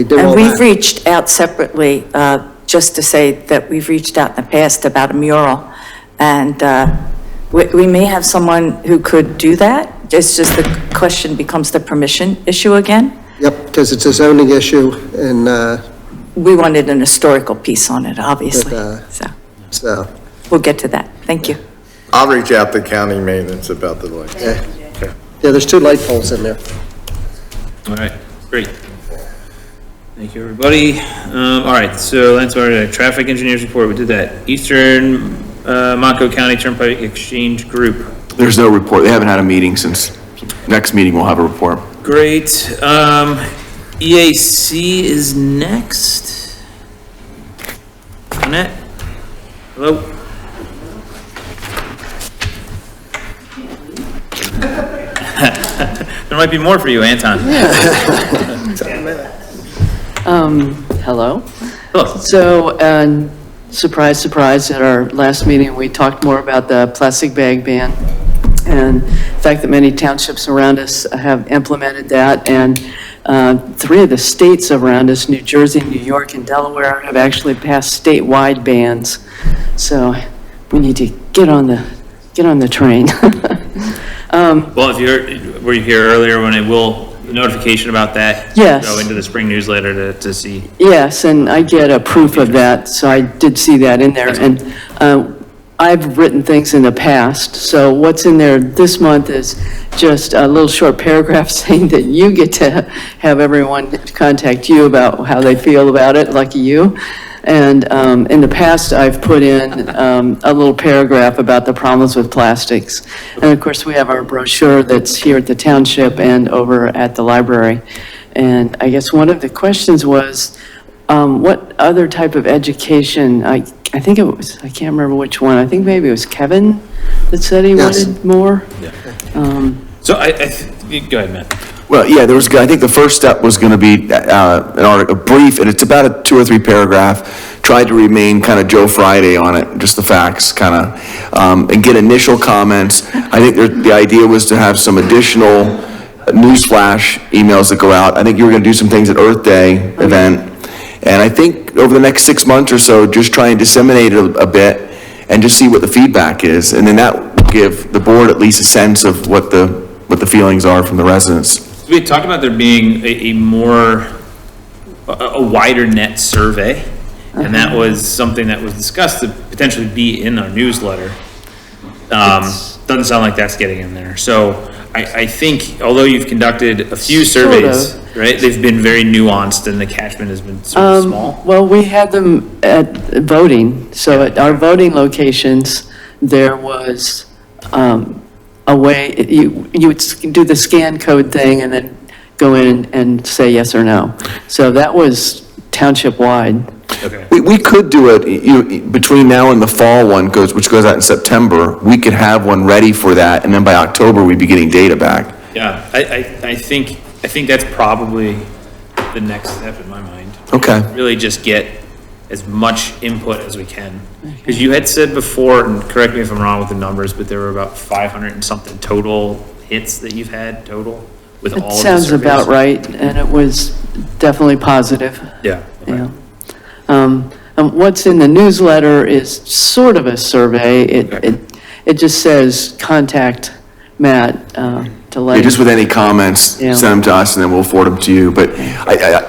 did all And we've that. reached out separately, just to say that we've reached out in the past about a mural. And we may have someone who could do that. It's just the question becomes the permission issue again. Yep, because it's a zoning issue and, We wanted an historical piece on it, obviously. But, So so, we'll get to that. Thank you. I'll reach out to county maintenance about the lights. yeah. Yeah, there's 2 light poles in there. All right, great. Thank you, everybody. All right, so that's our traffic engineers report. We did that. Eastern Monco County Turnpike Exchange Group. There's no report. They haven't had a meeting since, next meeting we'll have a report. Great. EAC is next. Annette? Hello? There might be more for you, Anton. Hello. Hello. So, surprise, surprise, at our last meeting, we talked more about the plastic bag ban and the fact that many townships around us have implemented that. And 3 of the states around us, New Jersey, New York, and Delaware, have actually passed statewide bans. So we need to get on the train. Well, were you here earlier when the notification about that? Yes. Go into the spring newsletter to see. Yes, and I get a proof of that, so I did see that in there. And I've written things in the past, so what's in there this month is just a little short paragraph saying that you get to have everyone contact you about how they feel about it, lucky you. And in the past, I've put in a little paragraph about the problems with plastics. And of course, we have our brochure that's here at the township and over at the library. And I guess one of the questions was, what other type of education, I think it was, I can't remember which one, I think maybe it was Kevin that said he Yes. wanted more? So go ahead, Matt. Well, yeah, I think the first step was going to be a brief, and it's about a 2 or 3 paragraph, tried to remain kind of Joe Friday on it, just the facts, kind of, and get initial comments. I think the idea was to have some additional newsflash emails that go out. I think you were going to do some things at Earth Day event, and I think over the next 6 months or so, just try and disseminate it a bit, and just see what the feedback is, and then that will give the board at least a sense of what the feelings are from the residents. We had talked about there being a wider net survey, and that was something that was discussed to potentially be in our newsletter. Doesn't sound like that's getting in there. So I think, although you've conducted a few surveys, right, they've been very nuanced and the catchment has been sort of small. Well, we had them at voting, so at our voting locations, there was a way, you would do the scan code thing, and then go in and say yes or no. So that was township-wide. We could do it, between now and the fall one which goes out in September, we could have one ready for that, and then by October, we'd be getting data back. Yeah, I think that's probably the next step in my mind. Okay. Really just get as much input as we can. Because you had said before, and correct me if I'm wrong with the numbers, but there were about 500 and something total hits that you've had total with all of It the sounds surveys. about right, and it was definitely positive. Yeah. Yeah. And what's in the newsletter is sort of a survey. It just says, contact Matt, to let Yeah, him. just with any comments, Yeah. send them to us and then we'll forward them to you. But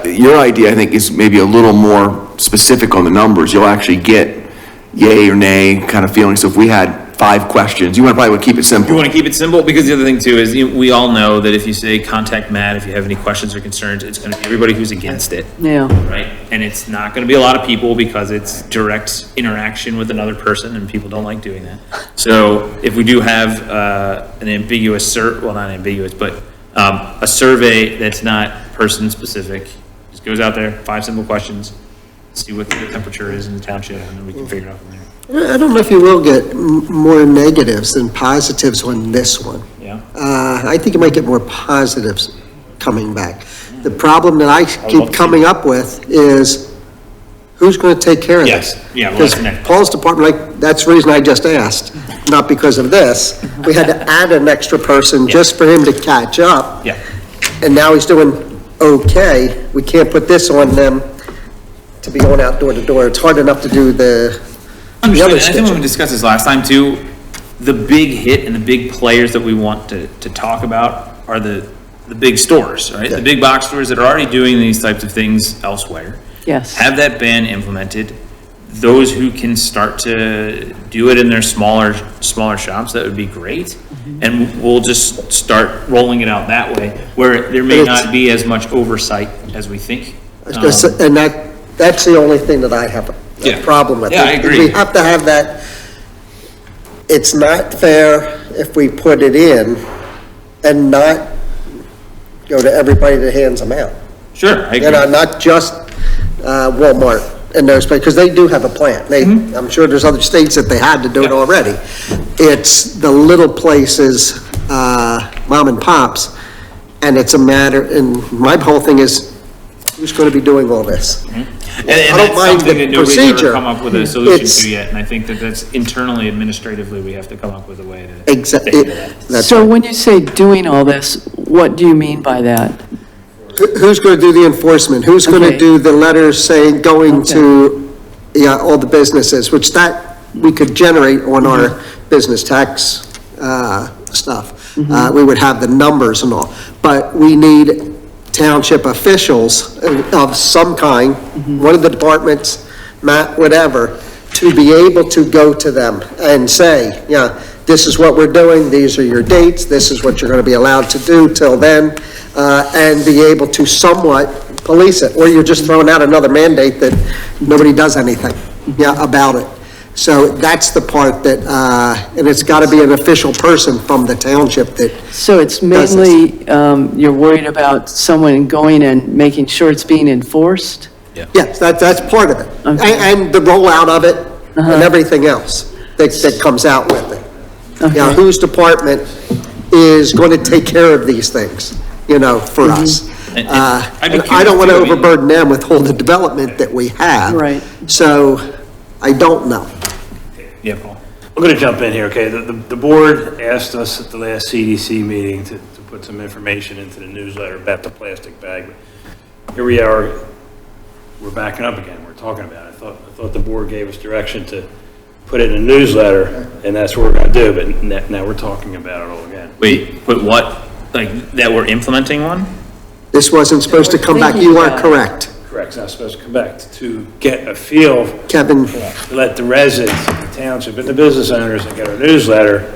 your idea, I think, is maybe a little more specific on the numbers. You'll actually get yay or nay kind of feeling. So if we had 5 questions, you probably would keep it simple. You want to keep it simple, because the other thing too is we all know that if you say contact Matt, if you have any questions or concerns, it's going to be everybody who's against it. Yeah. Right? And it's not going to be a lot of people, because it's direct interaction with another person and people don't like doing that. So if we do have an ambiguous well, not ambiguous, but a survey that's not person specific, just goes out there, 5 simple questions, see what the temperature is in the township, and then we can figure it out from there. I don't know if you will get more negatives than positives on this one. Yeah. I think you might get more positives coming back. The problem that I love keep to coming up with is, who's going to take care of Yes. this? Yeah, well, that's the next- Because Paul's department, that's the reason I just asked, not because of this. We had to add an extra person just for him to catch up. Yeah. And now he's doing okay. We can't put this on them to be going out door to door. It's hard enough to do the other Understood. And I think when we schedule. discussed this last time too, the big hit and the big players that we want to talk about are the big stores, right? Yeah. The big box stores that are already doing these types of things elsewhere. Yes. Have that ban implemented. Those who can start to do it in their smaller shops, that would be great. And we'll just start rolling it out that way, where there may But it's- not be as much oversight as we think. I was gonna say, and that's the only thing that I have a Yeah. problem with. Yeah, I agree. We have to have that, it's not fair if we put it in and not go to everybody that hands them out. Sure, I You know, agree. not just Walmart and those, because they do have a plan. I'm sure there's other states that they had to do it Yeah. already. It's the little places, mom and pops, and it's a matter, and my whole thing is, who's going to be doing all this? And I don't that's mind something the that nobody's ever procedure. come up with a solution It's- to yet, and I think that that's internally, administratively, we have to come up with a way to. Exactly. to handle that. That's So right. when you say doing all this, what do you mean by that? Who's going to do the enforcement? Who's going to Okay. do the letters saying, going Okay. to, yeah, all the businesses, which that we could generate on our business tax stuff. We would have the numbers and all, but we need township officials of some kind, one of the departments, Matt, whatever, to be able to go to them and say, yeah, this is what we're doing, these are your dates, this is what you're going to be allowed to do till then, and be able to somewhat police it, or you're just throwing out another mandate that nobody does anything, about it. So that's the part that, and it's got to be an official person from the township that, So it's Does this. mainly, you're worried about someone going and making sure it's being enforced? yes, that's part of it. Okay. And the rollout of it and everything else that comes out with it. You know, whose department is going to take care of these things, for us. And I'd be And I don't want to curious, too, I mean- overburden them with all the development that we have. Right. So I don't know. Yeah, Paul. I'm going to jump in here, okay? The board asked us at the last CDC meeting to put some information into the newsletter about the plastic bag. Here we are, we're backing up again, we're talking about it. I thought the board gave us direction to put it in a newsletter, and that's what we're going to do, but now we're talking about it all again. Wait, but what, like, that we're implementing one? This wasn't supposed to come back. You are correct, Correct, it's not supposed to come back to get a feel, Kevin. to let the residents, the township, and the business owners that get our newsletter,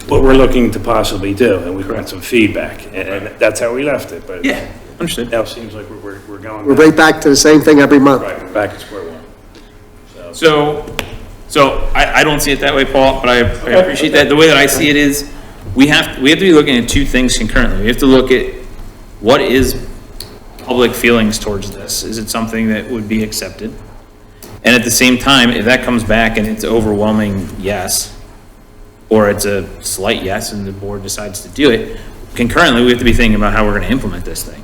what we're looking to possibly do, and we got some feedback, and that's how we left it, but Yeah, understood. now it seems like we're going. We're right back to the same thing every month. Right, we're back at square one. So I don't see it that way, Paul, but I appreciate that. The way that I see it is, we have to be looking at two things concurrently. We have to look at what is public feelings towards this? Is it something that would be accepted? And at the same time, if that comes back and it's overwhelming yes, or it's a slight yes and the board decides to do it, concurrently, we have to be thinking about how we're gonna implement this thing.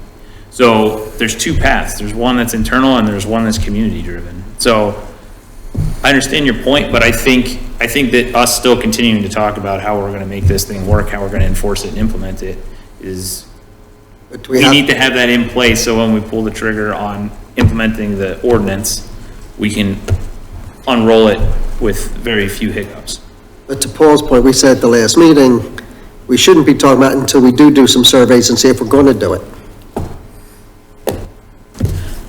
So there's two paths. There's one that's internal and there's one that's community driven. So I understand your point, but I think that us still continuing to talk about how we're gonna make this thing work, how we're gonna enforce it and implement it is, we need to have that in place so when we pull the trigger on implementing the ordinance, we can unroll it with very few hiccups. But to Paul's point, we said at the last meeting, we shouldn't be talking about it until we do some surveys and see if we're going to do it.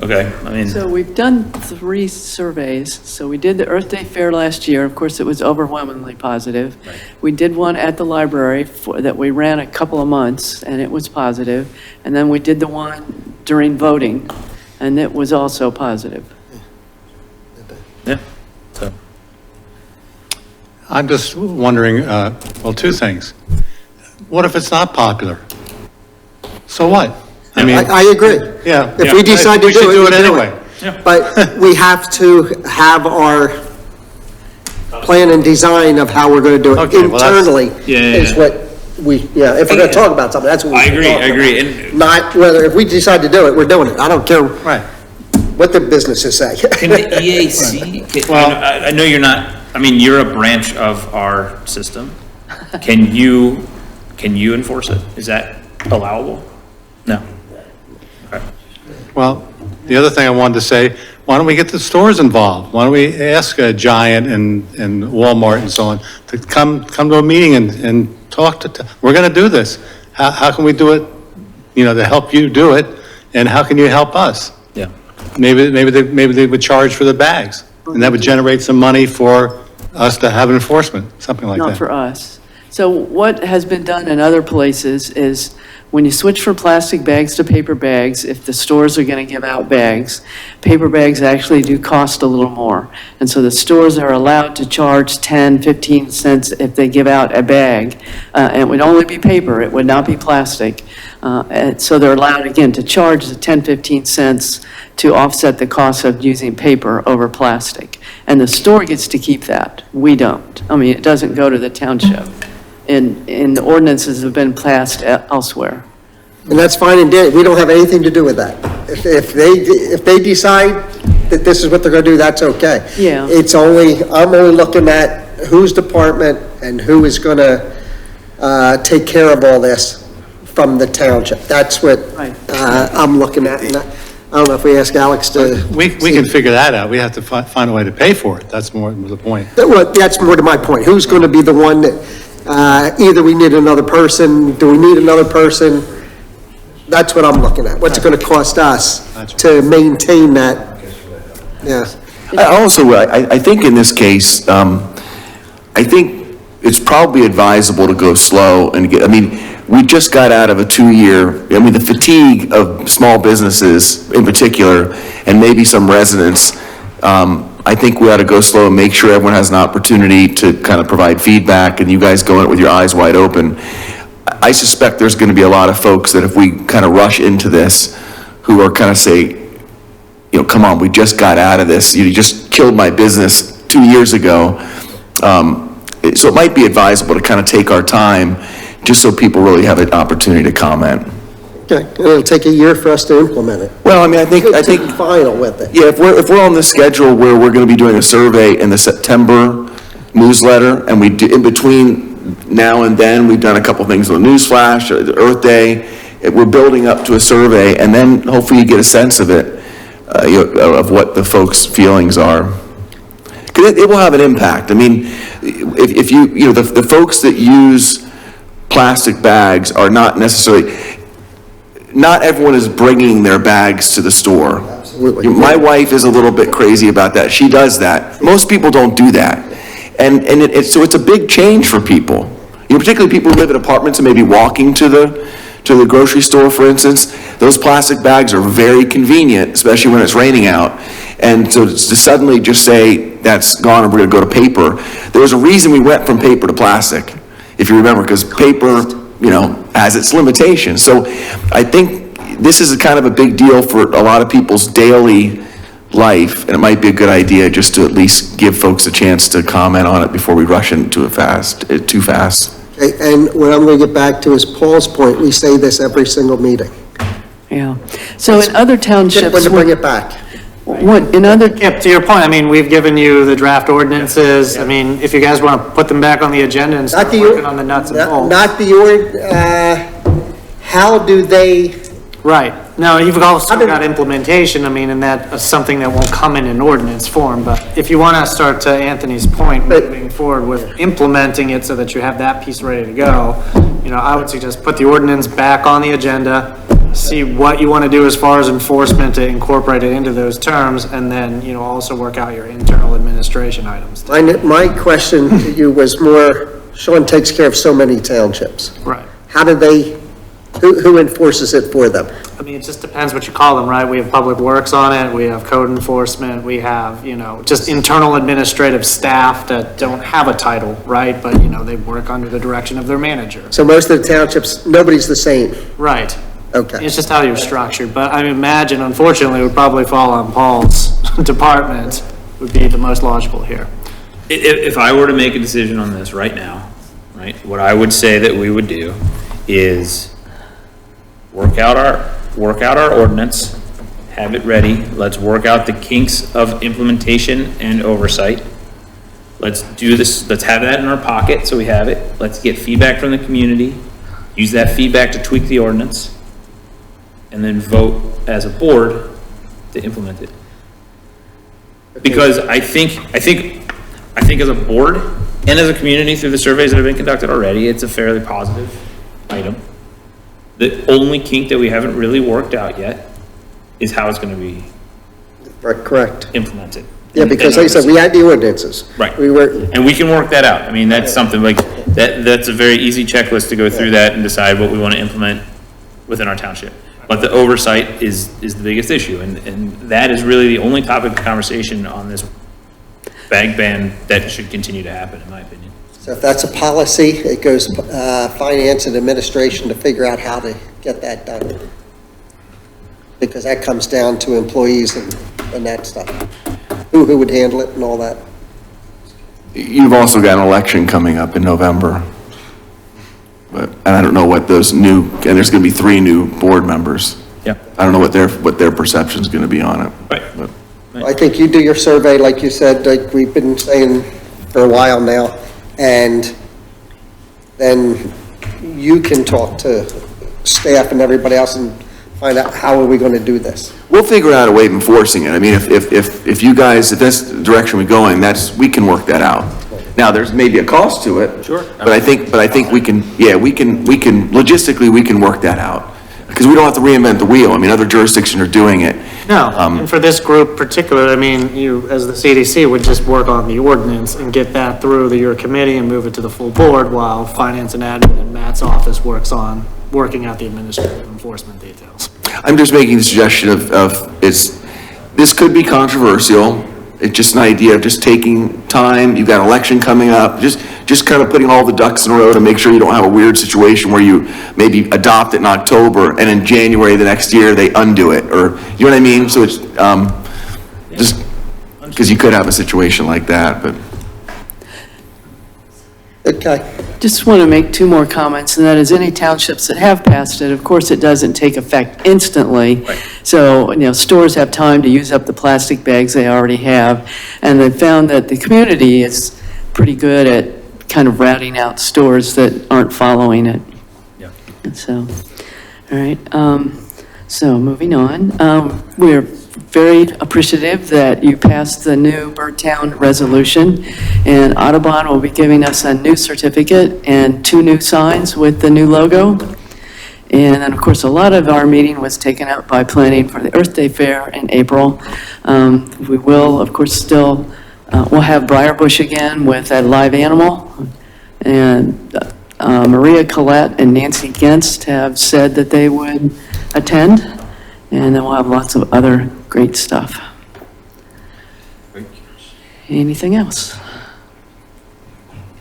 Okay, I mean, So we've done 3 surveys. So we did the Earth Day Fair last year. Of course, it was overwhelmingly positive. We did one at the library that we ran a couple of months, and it was positive. And then we did the one during voting, and it was also positive. yeah, so. I'm just wondering, well, 2 things. What if it's not popular? So what? I mean, I agree. yeah. If we decide to We should do it, do we it anyway. But we have to have our plan and design of how we're going to do it Okay, well, that's- internally Yeah. is what we, if we're going to talk about something, that's what we I should agree, talk I about. agree. And Not whether, if we decide to do it, we're doing it. I don't care Right. what the businesses say. can the EAC, I know you're not, I mean, you're a branch of our system. Can you enforce it? Is that allowable? No. Well, the other thing I wanted to say, why don't we get the stores involved? Why don't we ask Giant and Walmart and so on to come to a meeting and talk to, we're going to do this. How can we do it, to help you do it, and how can you help us? Yeah. Maybe they would charge for the bags, and that would generate some money for us to have enforcement, something like that. Not for us. So what has been done in other places is when you switch from plastic bags to paper bags, if the stores are going to give out bags, paper bags actually do cost a little more. And so the stores are allowed to charge 10, 15 cents if they give out a bag. And it would only be paper, it would not be plastic. And so they're allowed, again, to charge the 10, 15 cents to offset the cost of using paper over plastic. And the store gets to keep that. We don't. I mean, it doesn't go to the township. And the ordinances have been passed elsewhere. And that's fine and dandy. We don't have anything to do with that. If they decide that this is what they're gonna do, that's okay. Yeah. I'm only looking at whose department and who is gonna, take care of all this from the township. That's what, Right. I'm looking at. And I don't know if we ask Alex to. We can figure that out. We have to find a way to pay for it. That's more the point. Well, that's more to my point. Who's gonna be the one that, either we need another person, do we need another person? That's what I'm looking at. What's it gonna cost us to maintain that? Yeah. I think in this case, I think it's probably advisable to go slow and we just got out of a 2-year, the fatigue of small businesses in particular, and maybe some residents, I think we ought to go slow and make sure everyone has an opportunity to kind of provide feedback, and you guys go in it with your eyes wide open. I suspect there's going to be a lot of folks that if we kind of rush into this, who are kind of say, come on, we just got out of this. You just killed my business 2 years ago. So it might be advisable to kind of take our time, just so people really have an opportunity to comment. Okay, it'll take a year for us to implement it. Well, I think Final with it. yeah, if we're on the schedule where we're going to be doing a survey in the September newsletter, and in between now and then, we've done a couple things with Newsflash, or the Earth Day, we're building up to a survey, and then hopefully you get a sense of it, of what the folks' feelings are. Because it will have an impact. If the folks that use plastic bags are not everyone is bringing their bags to the store. Absolutely. My wife is a little bit crazy about that. She does that. Most people don't do that. And so it's a big change for people. Particularly people who live in apartments and maybe walking to the grocery store, for instance. Those plastic bags are very convenient, especially when it's raining out. And so to suddenly just say, that's gone and we're gonna go to paper. There was a reason we went from paper to plastic, if you remember, because paper, has its limitations. So I think this is kind of a big deal for a lot of people's daily life, and it might be a good idea just to at least give folks a chance to comment on it before we rush into it too fast. Okay, and what I'm going to get back to is Paul's point, we say this every single meeting. Yeah. So in other townships. When to bring it back. What, in other, Yep, to your point, I mean, we've given you the draft ordinances. I mean, if you guys want to put them back on the agenda and start working on the nuts and bolts. Not how do they, Right. No, you've also got implementation, I mean, and that is something that won't come in an ordinance form, but if you want to start, to Anthony's point, moving forward with implementing it so that you have that piece ready to go, you know, I would suggest put the ordinance back on the agenda, see what you want to do as far as enforcement to incorporate it into those terms, and then, you know, also work out your internal administration items. my question to you was more, Sean takes care of so many townships. Right. How do they, who enforces it for them? I mean, it just depends what you call them, right? We have public works on it, we have code enforcement, we have, you know, just internal administrative staff that don't have a title, right? But, you know, they work under the direction of their manager. So most of the townships, nobody's the same. Right. Okay. It's just how you're structured, but I imagine, unfortunately, it would probably fall on Paul's department, would be the most logical here. If I were to make a decision on this right now, right, what I would say that we would do is work out our ordinance, have it ready. Let's work out the kinks of implementation and oversight. Let's do this, let's have that in our pocket so we have it. Let's get feedback from the community, use that feedback to tweak the ordinance, and then vote as a board to implement it. Because I think as a board and as a community through the surveys that have been conducted already, it's a fairly positive item. The only kink that we haven't really worked out yet is how it's gonna be Correct. implemented. Yeah, because like I said, we had the ordinances. Right. And we can work that out. I mean, that's something like, that's a very easy checklist to go through that and decide what we want to implement within our township. But the oversight is the biggest issue, and that is really the only topic of conversation on this bag ban that should continue to happen, in my opinion. So if that's a policy, it goes finance and administration to figure out how to get that done. Because that comes down to employees and that stuff. Who would handle it and all that. You've also got an election coming up in November. And I don't know what those new, and there's gonna be 3 new board members. Yeah. I don't know what their perception's gonna be on it. Right. But I think you do your survey, like you said, like we've been saying for a while now, and then you can talk to staff and everybody else and find out how are we going to do this. we'll figure out a way of enforcing it. I mean, if you guys, if that's the direction we're going, we can work that out. Now, there's maybe a cost to it. Sure. But I think we can, logistically, we can work that out. Because we don't have to reinvent the wheel. I mean, other jurisdictions are doing it. No, and for this group particular, I mean, you, as the CDC, would just work on the ordinance and get that through your committee and move it to the full board, while finance and admin and Matt's office works on working out the administrative enforcement details. I'm just making the suggestion this could be controversial. It's just an idea of just taking time. You've got an election coming up, just kind of putting all the ducks in a row to make sure you don't have a weird situation where you maybe adopt it in October and in January the next year they undo it, or, you know what I mean? So it's, just, because you could have a situation like that, but. Okay. Just want to make two more comments, and that is any townships that have passed it, of course, it doesn't take effect instantly. So, stores have time to use up the plastic bags they already have. And they found that the community is pretty good at kind of ratting out stores that aren't following it. Yeah. So, all right. So moving on, we're very appreciative that you passed the new Birdtown resolution, and Audubon will be giving us a new certificate and 2 new signs with the new logo. And then, of course, a lot of our meeting was taken up by planning for the Earth Day Fair in April. We will, of course, still, we'll have Briarbush again with a live animal. And Maria Collette and Nancy Genst have said that they would attend. And then we'll have lots of other great stuff. Anything else?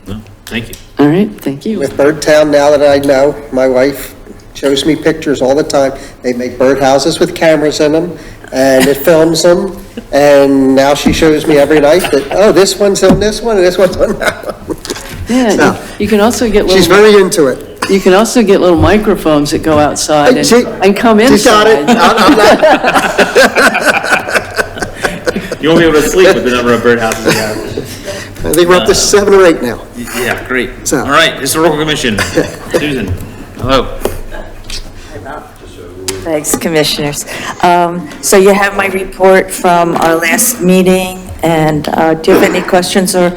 No, thank you. All right, thank you. With Birdtown, now that I know, my wife shows me pictures all the time. They make birdhouses with cameras in them, and it films them. And now she shows me every night that, oh, this one's on this one, and this one's on that one. Yeah, you can also get She's little, very into it. you can also get little microphones that go outside and come inside. She's got it. I'm not- You won't be able to sleep with the number of birdhouses you have. I think we're up to 7 or 8 now. Yeah, great. So- All right, Historical Commission. Susan, hello. Thanks, Commissioners. So you have my report from our last meeting, and do you have any questions or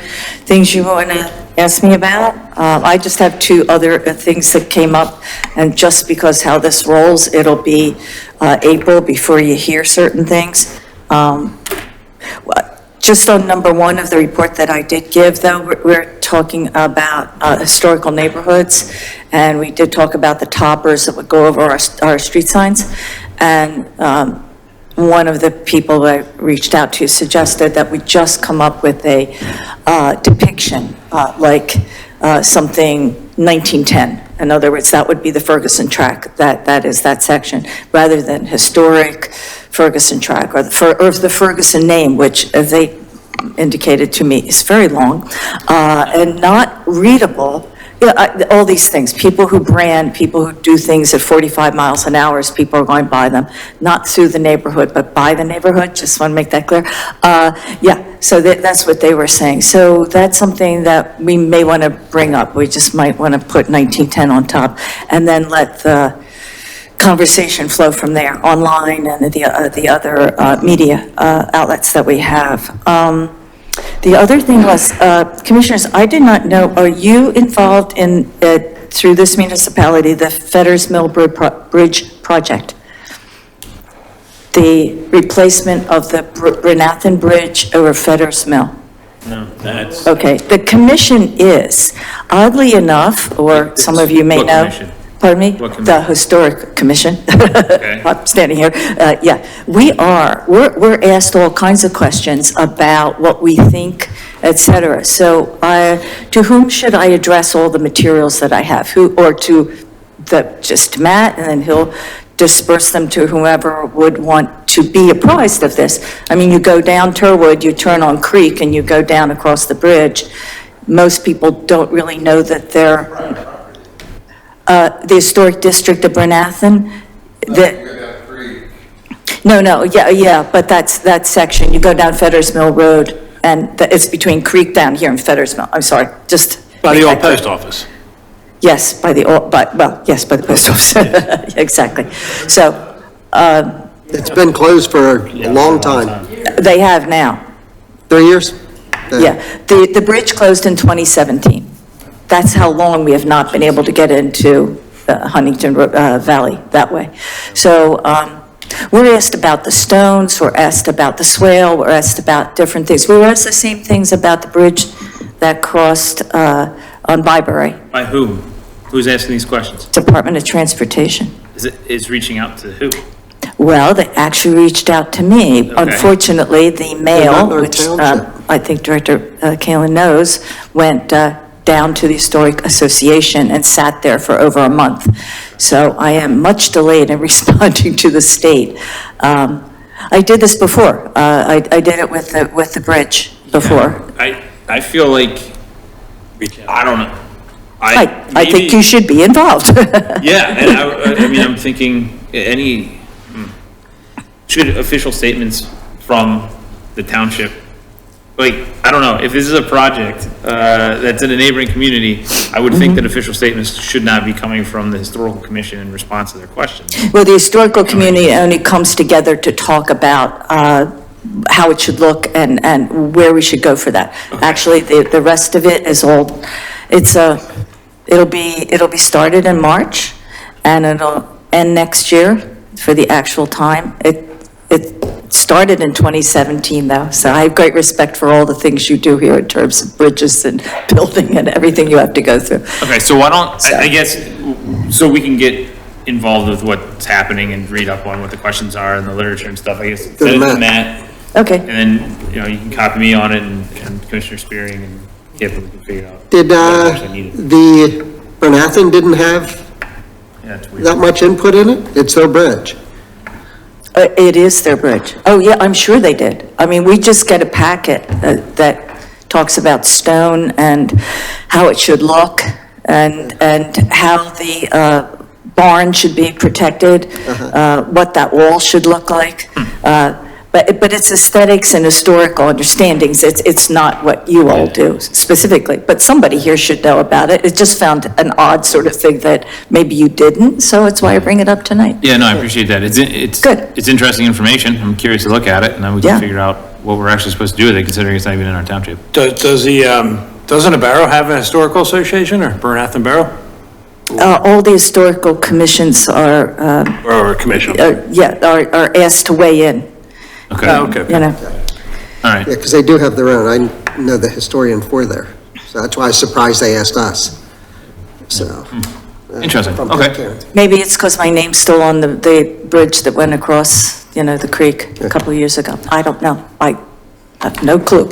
things you want to ask me about? I just have 2 other things that came up, and just because how this rolls, it'll be April before you hear certain things. Just on number 1 of the report that I did give, though, we're talking about historical neighborhoods, and we did talk about the toppers that would go over our street signs. And one of the people that I reached out to suggested that we just come up with a depiction, like something 1910. In other words, that would be the Ferguson track, that is that section, rather than historic Ferguson track or the Ferguson name, which they indicated to me is very long and not readable. Yeah, all these things, people who brand, people who do things at 45 miles an hour, as people are going by them, not through the neighborhood, but by the neighborhood, just want to make that clear. Yeah, so that's what they were saying. So that's something that we may want to bring up. We just might want to put 1910 on top and then let the conversation flow from there, online and the other media outlets that we have. The other thing was, Commissioners, I did not know, are you involved in, through this municipality, the Fetters Mill Bridge project? The replacement of the Brenathan Bridge over Fetters Mill? No, that's. Okay, the commission is, oddly enough, or some of you may What know. commission? Pardon me? What commission? The Historic Commission. Okay. I'm standing here. Yeah, we're asked all kinds of questions about what we think, et cetera. So to whom should I address all the materials that I have? Just to Matt, and then he'll disperse them to whoever would want to be apprised of this. I mean, you go down Turwood, you turn on Creek, and you go down across the bridge. Most people don't really know that they're the historic district of Brenathan. No, yeah, but that's that section. You go down Fetters Mill Road, and it's between Creek down here and Fetters Mill. I'm sorry, just. By the old post office. Yes, by the post office. Exactly. So, It's been closed for a long time. they have now. 3 years? Yeah, the bridge closed in 2017. That's how long we have not been able to get into Huntington Valley that way. So we're asked about the stones, we're asked about the swale, we're asked about different things. We were asked the same things about the bridge that crossed on Byberry, By whom? Who's asking these questions? Department of Transportation. Is reaching out to who? Well, they actually reached out to me. Unfortunately, the not mail, our which township. I think Director Kalin knows, went down to the Historic Association and sat there for over a month. So I am much delayed in responding to the state. I did this before. I did it with the bridge before. I feel like, I don't know. I think you should be involved. Yeah, and I mean, I'm thinking, should official statements from the township, like, I don't know, if this is a project that's in a neighboring community, I would think that official statements should not be coming from the Historical Commission in response to their questions. Well, the historical community only comes together to talk about how it should look and where we should go for that. Actually, the rest of it is all, it'll be started in March, and it'll end next year for the actual time. It started in 2017, though, so I have great respect for all the things you do here in terms of bridges and building and everything you have to go through. Okay, so why don't, I guess, so we can get involved with what's happening and read up on what the questions are and the literature and stuff, I guess, send it to Matt. Okay. And then, you can copy me on it and Commissioner Spearing, and we can figure it out. Did what actually needed. the Brenathan didn't have it's weird. that much input in it? It's their bridge. It is their bridge. Oh, yeah, I'm sure they did. I mean, we just get a packet that talks about stone and how it should look and how the barn should be protected, what that wall should look like. But it's aesthetics and historical understandings. It's not what you all do specifically, but somebody here should know about it. It just found an odd sort of thing that maybe you didn't, so it's why I bring it up tonight. Yeah, no, I appreciate that. It's Good. It's interesting information. I'm curious to look at it, and then we Yeah. can figure out what we're actually supposed to do with it, considering it's not even in our township. Doesn't a borough have a historical association, or Bernathen Borough? All the historical commissions are, Or a commission? are asked to weigh in, Okay. Oh, okay. you know. All right. Yeah, because they do have their own. I know the historian for there. So that's why I was surprised they asked us. So. Interesting. from Okay. Karen. Maybe it's because my name's still on the bridge that went across, the creek a couple of years ago. I don't know. I have no clue.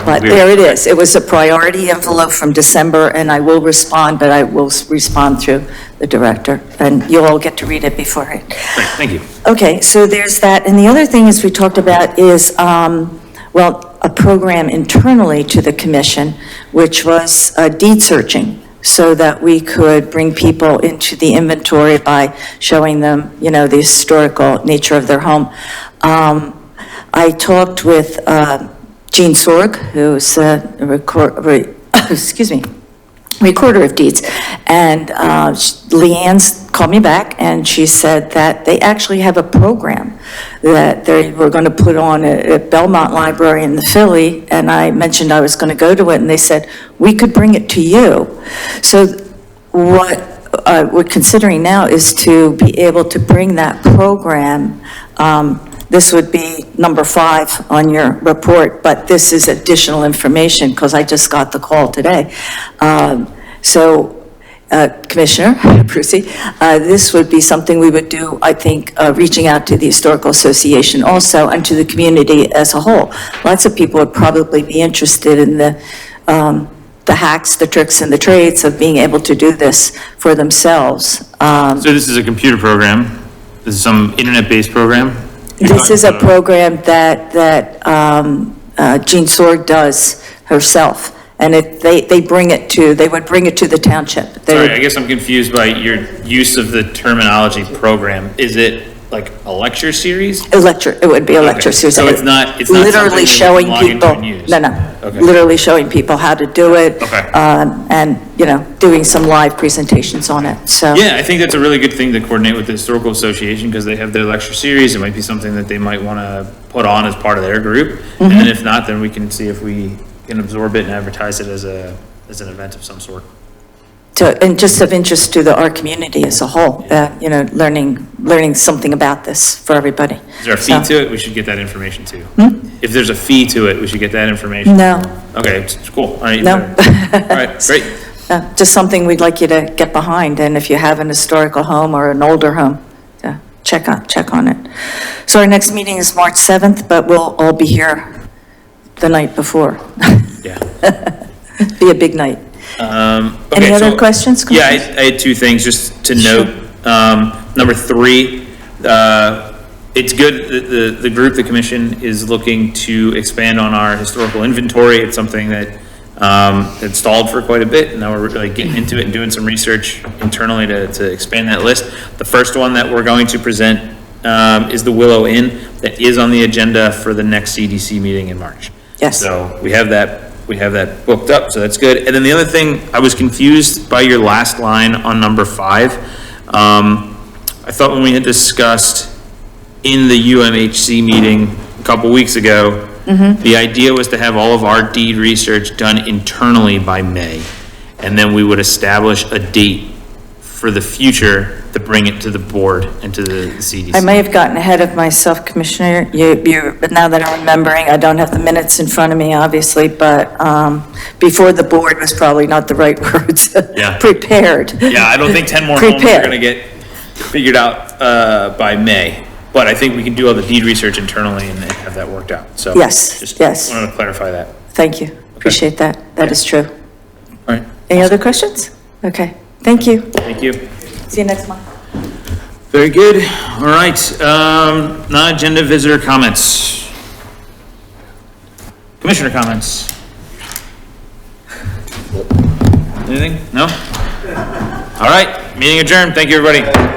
But weird. there it is. It was a priority envelope from December, and I will respond, but I will respond through the director, and you'll all get to read it before it. Great, thank you. Okay, so there's that. And the other thing is we talked about is, a program internally to the commission, which was deed searching, so that we could bring people into the inventory by showing them, the historical nature of their home. I talked with Jean Sorg, who's a recorder of deeds, and Leanne's called me back, and she said that they actually have a program that they were going to put on at Belmont Library in the Philly, and I mentioned I was going to go to it, and they said, we could bring it to you. So what we're considering now is to be able to bring that program. This would be number 5 on your report, but this is additional information because I just got the call today. Commissioner Brucey, this would be something we would do, I think, reaching out to the Historical Association also and to the community as a whole. Lots of people would probably be interested in the hacks, the tricks, and the trades of being able to do this for themselves. So this is a computer program? This is some internet-based program? This is a program that Jean Sorg does herself, and they would bring it to the township. They Sorry, would- I guess I'm confused by your use of the terminology program. Is it like a lecture series? It would be a lecture Okay, series. so it's not Literally something that we showing can log into people. and use? No. Okay. Literally showing people how to do it. Okay. And, doing some live presentations on it, so. Yeah, I think that's a really good thing to coordinate with the Historical Association because they have their lecture series. It might be something that they might want to put on as part of their group. And then if not, then we can see if we can absorb it and advertise it as an event of some sort. And just of interest to our community as a whole, learning something about this for everybody. Is there a fee to it? We should get that information too. If there's a fee to it, we should get that information. No. Okay, it's cool. All right. No. All right, great. Just something we'd like you to get behind, and if you have an historical home or an older home, check on it. So our next meeting is March 7th, but we'll all be here the night before. Yeah. Be a big night. Okay, Any other so- questions? Yeah, I had 2 things just to note. Number 3, it's good that the group, the commission, is looking to expand on our historical inventory. It's something that had stalled for quite a bit, and now we're really getting into it and doing some research internally to expand that list. The first one that we're going to present is the Willow Inn that is on the agenda for the next CDC meeting in March. Yes. So we have that booked up, so that's good. And then the other thing, I was confused by your last line on number 5. I thought when we had discussed in the UMHC meeting a couple weeks ago, the idea was to have all of our deed research done internally by May. And then we would establish a date for the future to bring it to the board and to the CDC. I may have gotten ahead of myself, Commissioner, but now that I'm remembering, I don't have the minutes in front of me, obviously, but before the board was probably not the right words. Yeah. Prepared. Yeah, I don't think 10 more homes are Prepared. gonna get figured out by May. But I think we can do all the deed research internally and have that worked out, so. Yes, just yes. wanted to clarify that. Thank you. Appreciate that. That is true. All right, Any other questions? Okay, thank you. thank you. See you next month. Very good. All right, non-agenda visitor comments. Commissioner comments. Anything? No? All right, meeting adjourned. Thank you, everybody.